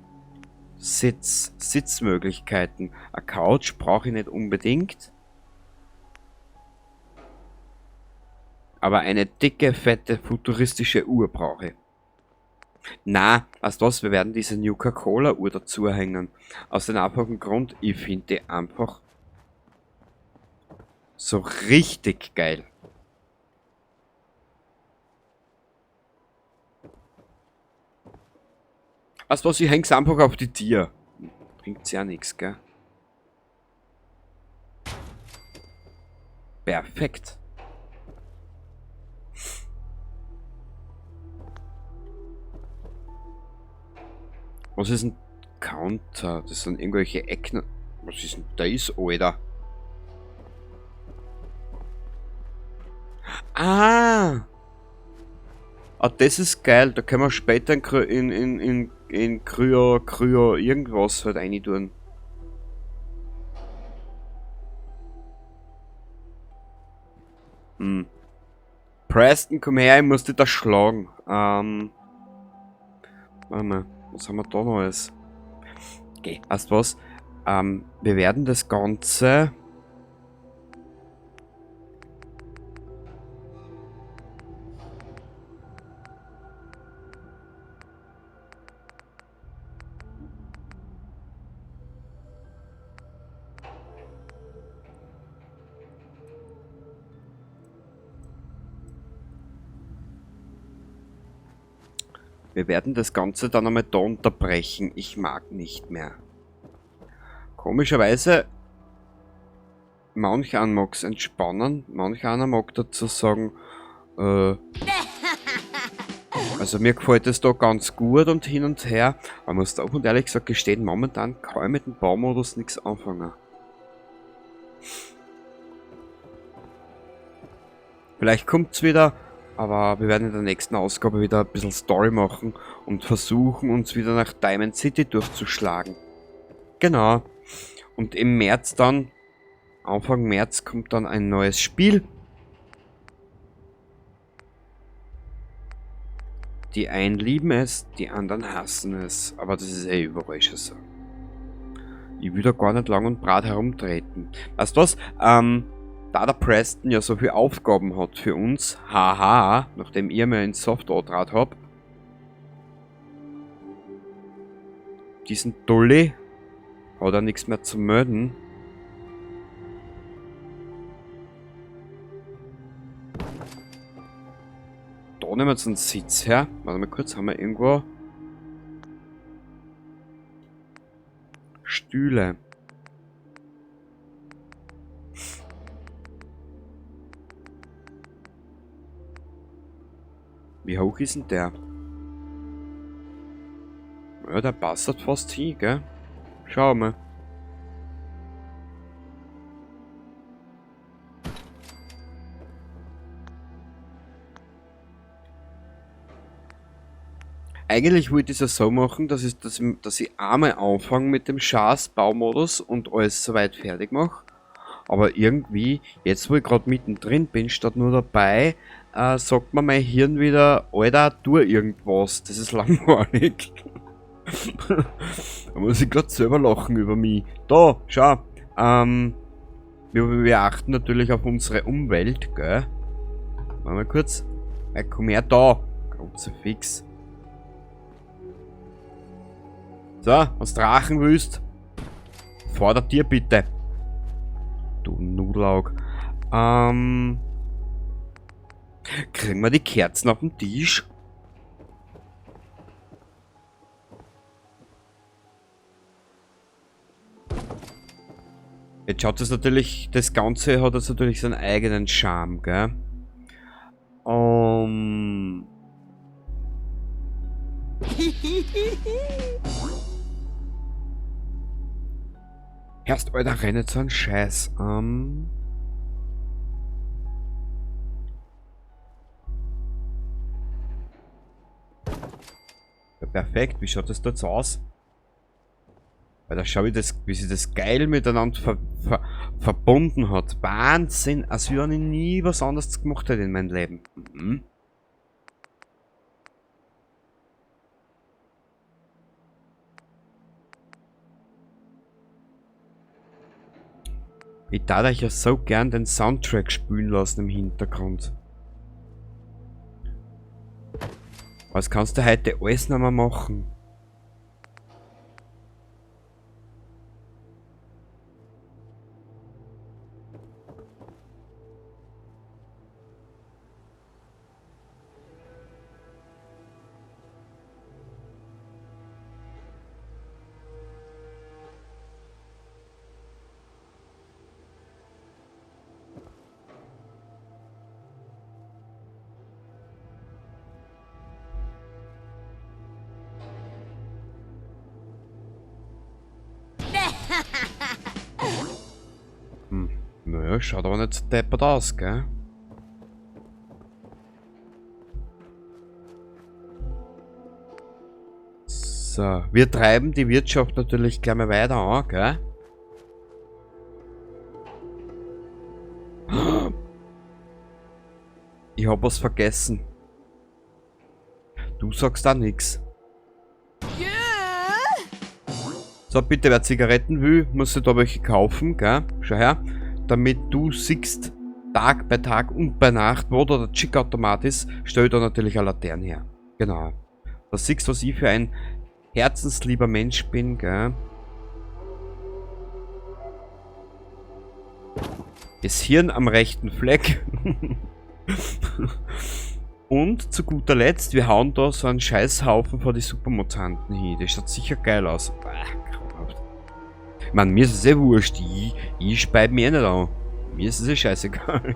[SPEAKER 2] Sitzmöglichkeiten. Eine Couch brauche ich nicht unbedingt. Aber eine dicke, fette, futuristische Uhr brauche ich. Na, weißt du was, wir werden diese Nuka-Cola-Uhr dazu hängen. Aus dem einfachen Grund, ich finde die einfach so richtig geil. Weißt du was, ich häng's einfach auf die Tier. Bringt's ja nichts, gell? Perfekt. Was ist ein Counter? Das sind irgendwelche Ecken. Was ist denn das, Alter? Ah! Ah, das ist geil. Da können wir später in Kryo irgendwas halt rein tun. Preston, komm her, ich muss dich da schlagen. Warte mal, was haben wir da noch alles? Okay, weißt du was? Wir werden das Ganze... Wir werden das Ganze dann einmal da unterbrechen. Ich mag nicht mehr. Komischerweise, manch einer mag es entspannen, manch einer mag dazu sagen, also mir gefällt es da ganz gut und hin und her, aber muss auch und ehrlich gesagt gestehen, momentan kann ich mit dem Baumodus nichts anfangen. Vielleicht kommt's wieder, aber wir werden in der nächsten Ausgabe wieder ein bisschen Story machen und versuchen uns wieder nach Diamond City durchzuschlagen. Genau. Und im März dann, Anfang März, kommt dann ein neues Spiel. Die einen lieben es, die anderen hassen es. Aber das ist eh überall schon so. Ich will da gar nicht lang und breit herumtreten. Weißt du was? Da der Preston ja so viele Aufgaben hat für uns, haha, nachdem ihr mir ins Software draht habt, diesen Dolly hat er nichts mehr zu melden. Da nehmen wir jetzt einen Sitz her. Warte mal kurz, haben wir irgendwo Stühle. Wie hoch ist denn der? Ja, der passt halt fast hin, gell? Schau mal. Eigentlich wollte ich es so machen, dass ich einmal anfange mit dem Scheiß-Baumodus und alles soweit fertig mache. Aber irgendwie, jetzt wo ich gerade mittendrin bin, statt nur dabei, sagt mir mein Hirn wieder, Alter, tu irgendwas, das ist langweilig. Da muss ich gerade selber lachen über mich. Da, schau, wir achten natürlich auf unsere Umwelt, gell? Warte mal kurz. Komm her da, große Fix. So, was Drachen willst, fordert dir bitte. Du Nudelaug. Kriegen wir die Kerzen auf den Tisch? Jetzt schaut es natürlich, das Ganze hat jetzt natürlich seinen eigenen Charme, gell? Erst, Alter, rennt so ein Scheiß. Ja, perfekt, wie schaut das dort aus? Weil da schau ich das, wie sich das geil miteinander verbunden hat. Wahnsinn, als wenn ich nie was anderes gemacht hätte in meinem Leben. Mhm. Ich darf euch ja so gern den Soundtrack spielen lassen im Hintergrund. Was kannst du heute alles noch mal machen? Naja, schaut aber nicht so deppert aus, gell? So, wir treiben die Wirtschaft natürlich gleich mal weiter an, gell? Ich hab was vergessen. Du sagst da nix. So, bitte, wer Zigaretten will, muss sich da welche kaufen, gell? Schau her. Damit du siehst, Tag bei Tag und bei Nacht, wo da der Chick-Automat ist, stell da natürlich eine Laterne her. Genau. Da siehst du, was ich für ein herzenslieber Mensch bin, gell? Das Hirn am rechten Fleck. Und zu guter Letzt, wir hauen da so einen Scheißhaufen vor die Supermutanten hin. Das schaut sicher geil aus. Ich meine, mir ist es eh wurscht. Ich speib mich eh nicht an. Mir ist es eh scheißegal.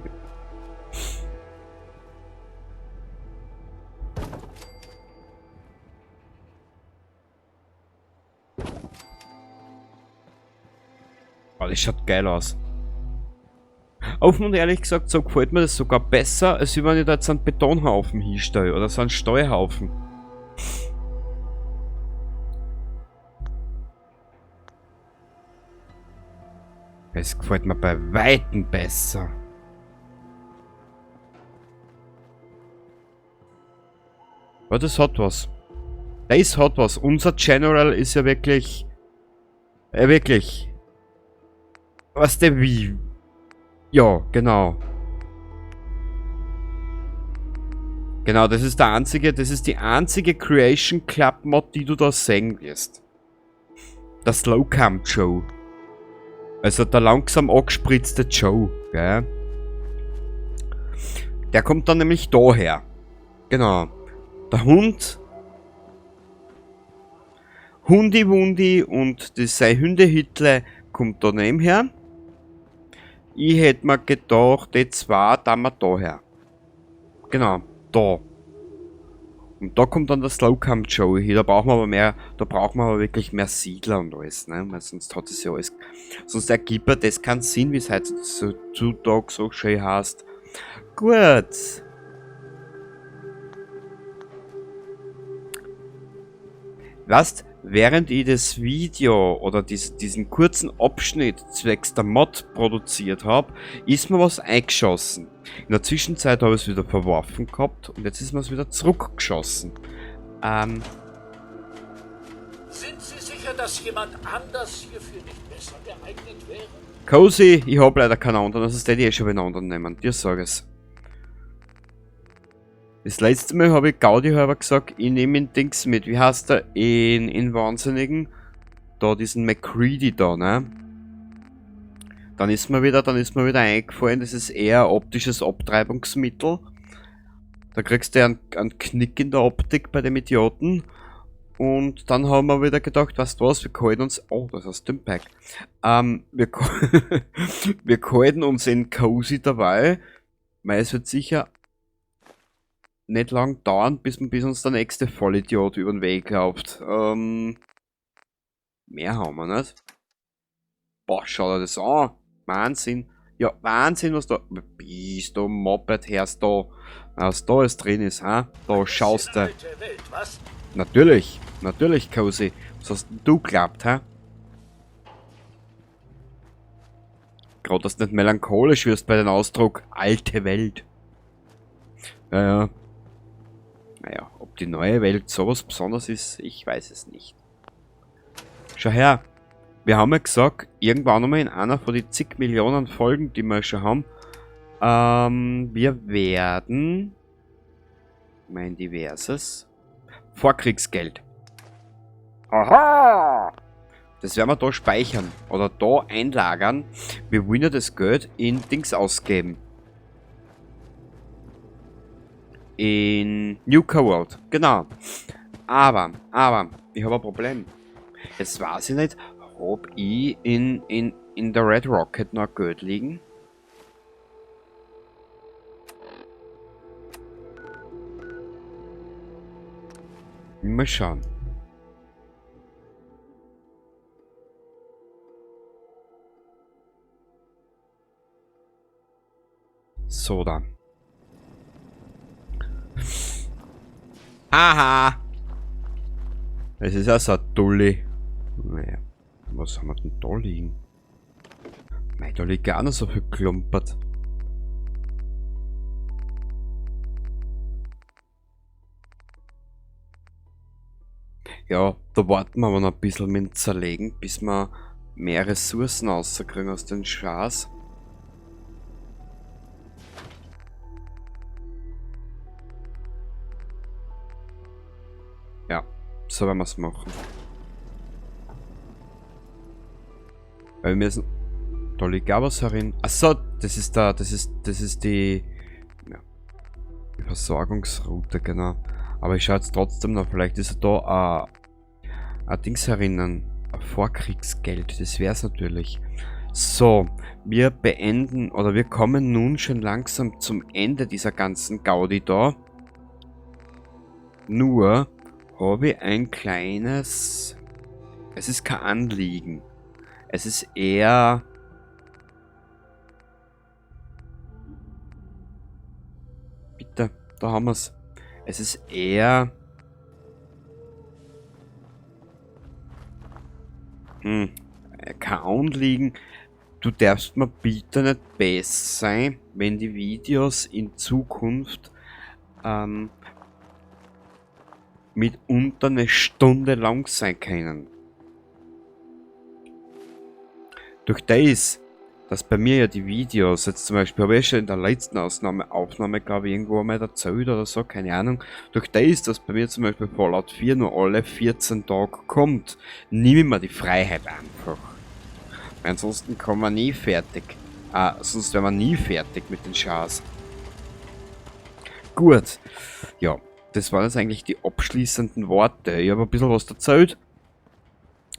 [SPEAKER 2] Oh, das schaut geil aus. Offen und ehrlich gesagt, so gefällt mir das sogar besser, als wenn ich da jetzt einen Betonhaufen hinstelle oder so einen Steuerhaufen. Es gefällt mir bei Weitem besser. Aber das hat was. Das hat was. Unser General ist ja wirklich... wirklich... Was der wie... Ja, genau. Genau, das ist die einzige Creation Club Mod, die du da sehen wirst. Der Slowcam Joe. Also der langsam angespritzte Joe, gell? Der kommt dann nämlich daher. Genau. Der Hund. Hundi-Wundi und das sei Hundehitle kommt da nebenher. Ich hätte mir gedacht, die zwei da wir daher. Genau, da. Und da kommt dann der Slowcam Joe hier. Da brauchen wir aber mehr, da brauchen wir aber wirklich mehr Siedler und alles, ne? Weil sonst hat es ja alles. Sonst ergibt er das keinen Sinn, wie es heutzutage so schön heißt. Gut. Weißt, während ich das Video oder diesen kurzen Abschnitt zwecks der Mod produziert habe, ist mir was eingeschossen. In der Zwischenzeit habe ich es wieder verworfen gehabt und jetzt ist mir es wieder zurückgeschossen.
[SPEAKER 4] Sind Sie sicher, dass jemand anders hierfür nicht besser geeignet wäre?
[SPEAKER 2] Cozy, ich habe leider keinen anderen, also das hätte ich eh schon einen anderen nehmen, dir sag es. Das letzte Mal habe ich Gaudi halber gesagt, ich nehme ihn Dings mit. Wie heißt der? In Wahnsinnigen. Da diesen McCready da, ne? Dann ist mir wieder eingefallen, das ist eher optisches Abtreibungsmittel. Da kriegst du einen Knick in der Optik bei dem Idioten. Und dann haben wir wieder gedacht, weißt du was, wir halten uns... Oh, das ist ein Stimpack. Wir halten uns in Cozy dabei, weil es wird sicher nicht lang dauern, bis uns der nächste Vollidiot über den Weg läuft. Mehr haben wir nicht. Boah, schau dir das an. Wahnsinn. Ja, Wahnsinn, was da... Bist du Moped, herrst da. Was da alles drin ist, ha? Da schaust du.
[SPEAKER 4] Welt, was?
[SPEAKER 2] Natürlich, Cozy. Was hast denn du geglaubt, ha? Gerade, dass du nicht melancholisch wirst bei dem Ausdruck alte Welt. Ja. Naja, ob die neue Welt sowas Besonderes ist, ich weiß es nicht. Schau her, wir haben ja gesagt, irgendwann einmal in einer von den zig Millionen Folgen, die wir schon haben, wir werden mein diverses Vorkriegsgeld. Aha! Das werden wir da speichern. Oder da einlagern. Wir wollen ja das Geld in Dings ausgeben. In Nuka World. Genau. Aber, ich habe ein Problem. Jetzt weiß ich nicht, ob ich in der Red Rocket noch Geld liegen. Mal schauen. So dann. Aha! Es ist also ein Dulli. Naja, was haben wir denn da liegen? Mei, da liegt ja auch noch so viel klumpert. Ja, da warten wir aber noch ein bisschen mit dem Zerlegen, bis wir mehr Ressourcen rauskriegen aus den Schas. Ja, so werden wir es machen. Weil wir müssen. Da liegt auch was herin. Achso, das ist die, ja, die Versorgungsroute, genau. Aber ich schaue jetzt trotzdem noch, vielleicht ist da ein Dings herinnen. Ein Vorkriegsgeld, das wäre es natürlich. So, wir beenden, oder wir kommen nun schon langsam zum Ende dieser ganzen Gaudi da. Nur habe ich ein kleines. Es ist kein Anliegen. Es ist eher. Bitte, da haben wir es. Es ist eher. Kein Anliegen. Du darfst mir bitte nicht besser sein, wenn die Videos in Zukunft mitunter eine Stunde lang sein können. Durch das, dass bei mir ja die Videos, jetzt zum Beispiel habe ich schon in der letzten Aufnahme glaube ich irgendwo einmal erzählt oder so, keine Ahnung, durch das, dass bei mir zum Beispiel Fallout 4 nur alle 14 Tage kommt, nehme ich mir die Freiheit einfach. Weil ansonsten kommen wir nie fertig. Sonst wären wir nie fertig mit den Schars. Gut. Ja, das waren jetzt eigentlich die abschließenden Worte. Ich habe ein bisschen was erzählt.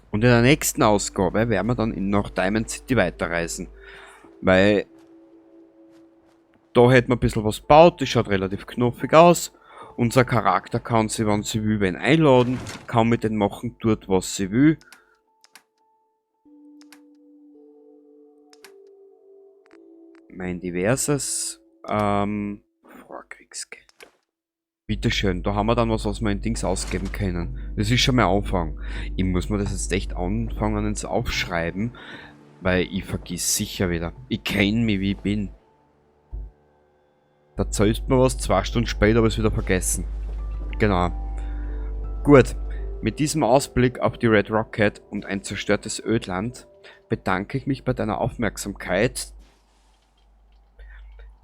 [SPEAKER 2] Und in der nächsten Ausgabe werden wir dann nach Diamond City weiterreisen. Weil da hätten wir ein bisschen was gebaut, das schaut relativ knuffig aus. Unser Charakter kann sie, wenn sie will, wen einladen, kann mit den machen dort, was sie will. Mein diverses Vorkriegsgeld. Bitteschön, da haben wir dann was wir in Dings ausgeben können. Das ist schon mal Anfang. Ich muss mir das jetzt echt anfangen ins Aufschreiben, weil ich vergiss sicher wieder. Ich kenne mich, wie ich bin. Da erzählst mir was, 2 Stunden später habe ich es wieder vergessen. Genau. Gut, mit diesem Ausblick auf die Red Rocket und ein zerstörtes Ödland bedanke ich mich bei deiner Aufmerksamkeit,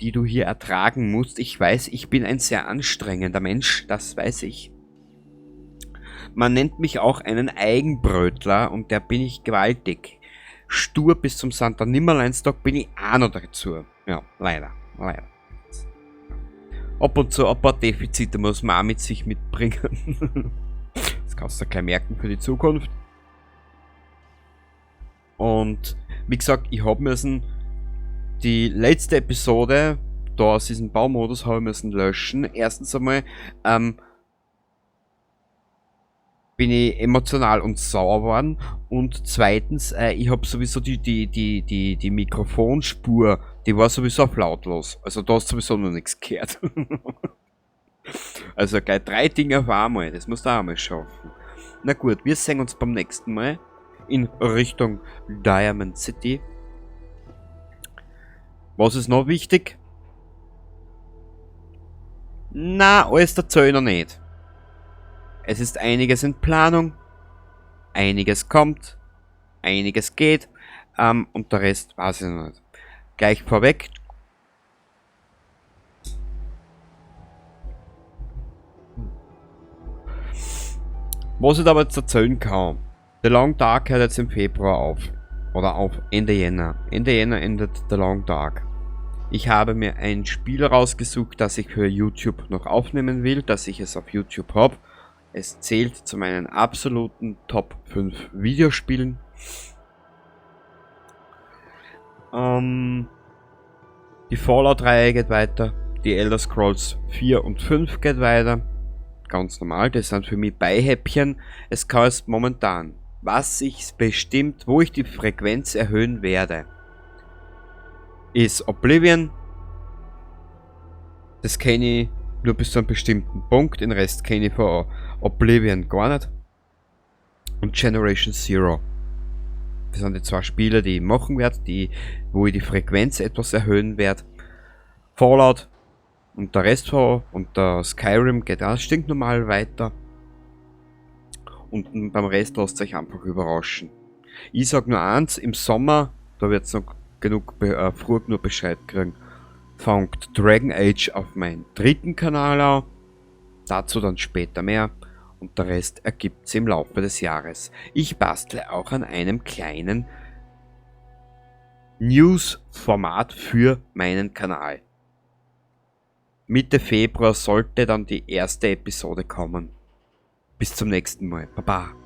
[SPEAKER 2] die du hier ertragen musst. Ich weiß, ich bin ein sehr anstrengender Mensch, das weiß ich. Man nennt mich auch einen Eigenbrötler und der bin ich gewaltig. Stur bis zum Santa Nimmerleinstag bin ich auch noch dazu. Ja, leider. Ab und zu ein paar Defizite muss man auch mit sich mitbringen. Das kannst du gleich merken für die Zukunft. Und wie gesagt, ich habe müssen die letzte Episode da aus diesem Baumodus habe ich müssen löschen. Erstens einmal bin ich emotional und sauer geworden und zweitens ich habe sowieso die Mikrofonspur, die war sowieso auf lautlos. Also da hast du sowieso noch nichts gehört. Also gleich 3 Dinge auf einmal, das musst du auch mal schaffen. Na gut, wir sehen uns beim nächsten Mal in Richtung Diamond City. Was ist noch wichtig? Na, alles erzähl ich noch nicht. Es ist einiges in Planung, einiges kommt, einiges geht, und der Rest weiß ich noch nicht. Gleich vorweg. Was ich aber jetzt erzählen kann. The Long Dark hört jetzt im Februar auf. Oder auf Ende Jänner. Ende Jänner endet The Long Dark. Ich habe mir ein Spiel rausgesucht, das ich für YouTube noch aufnehmen will, dass ich es auf YouTube habe. Es zählt zu meinen absoluten Top 5 Videospielen. Die Fallout-Reihe geht weiter. Die Elder Scrolls 4 und 5 geht weiter. Ganz normal, das sind für mich Beihäppchen. Es kann es momentan, was ich bestimmt, wo ich die Frequenz erhöhen werde, ist Oblivion. Das kenne ich nur bis zu einem bestimmten Punkt, den Rest kenne ich von Oblivion gar nicht. Und Generation Zero. Das sind die zwei Spiele, die ich machen werde, wo ich die Frequenz etwas erhöhen werde. Fallout und der Rest und der Skyrim geht auch stinknormal weiter. Und beim Rest lasst euch einfach überraschen. Ich sag nur eins, im Sommer, da wird es noch früh genug Bescheid kriegen, fängt Dragon Age auf meinem 3. Kanal an. Dazu dann später mehr. Und der Rest ergibt sich im Laufe des Jahres. Ich bastle auch an einem kleinen News-Format für meinen Kanal. Mitte Februar sollte dann die erste Episode kommen. Bis zum nächsten Mal. Baba.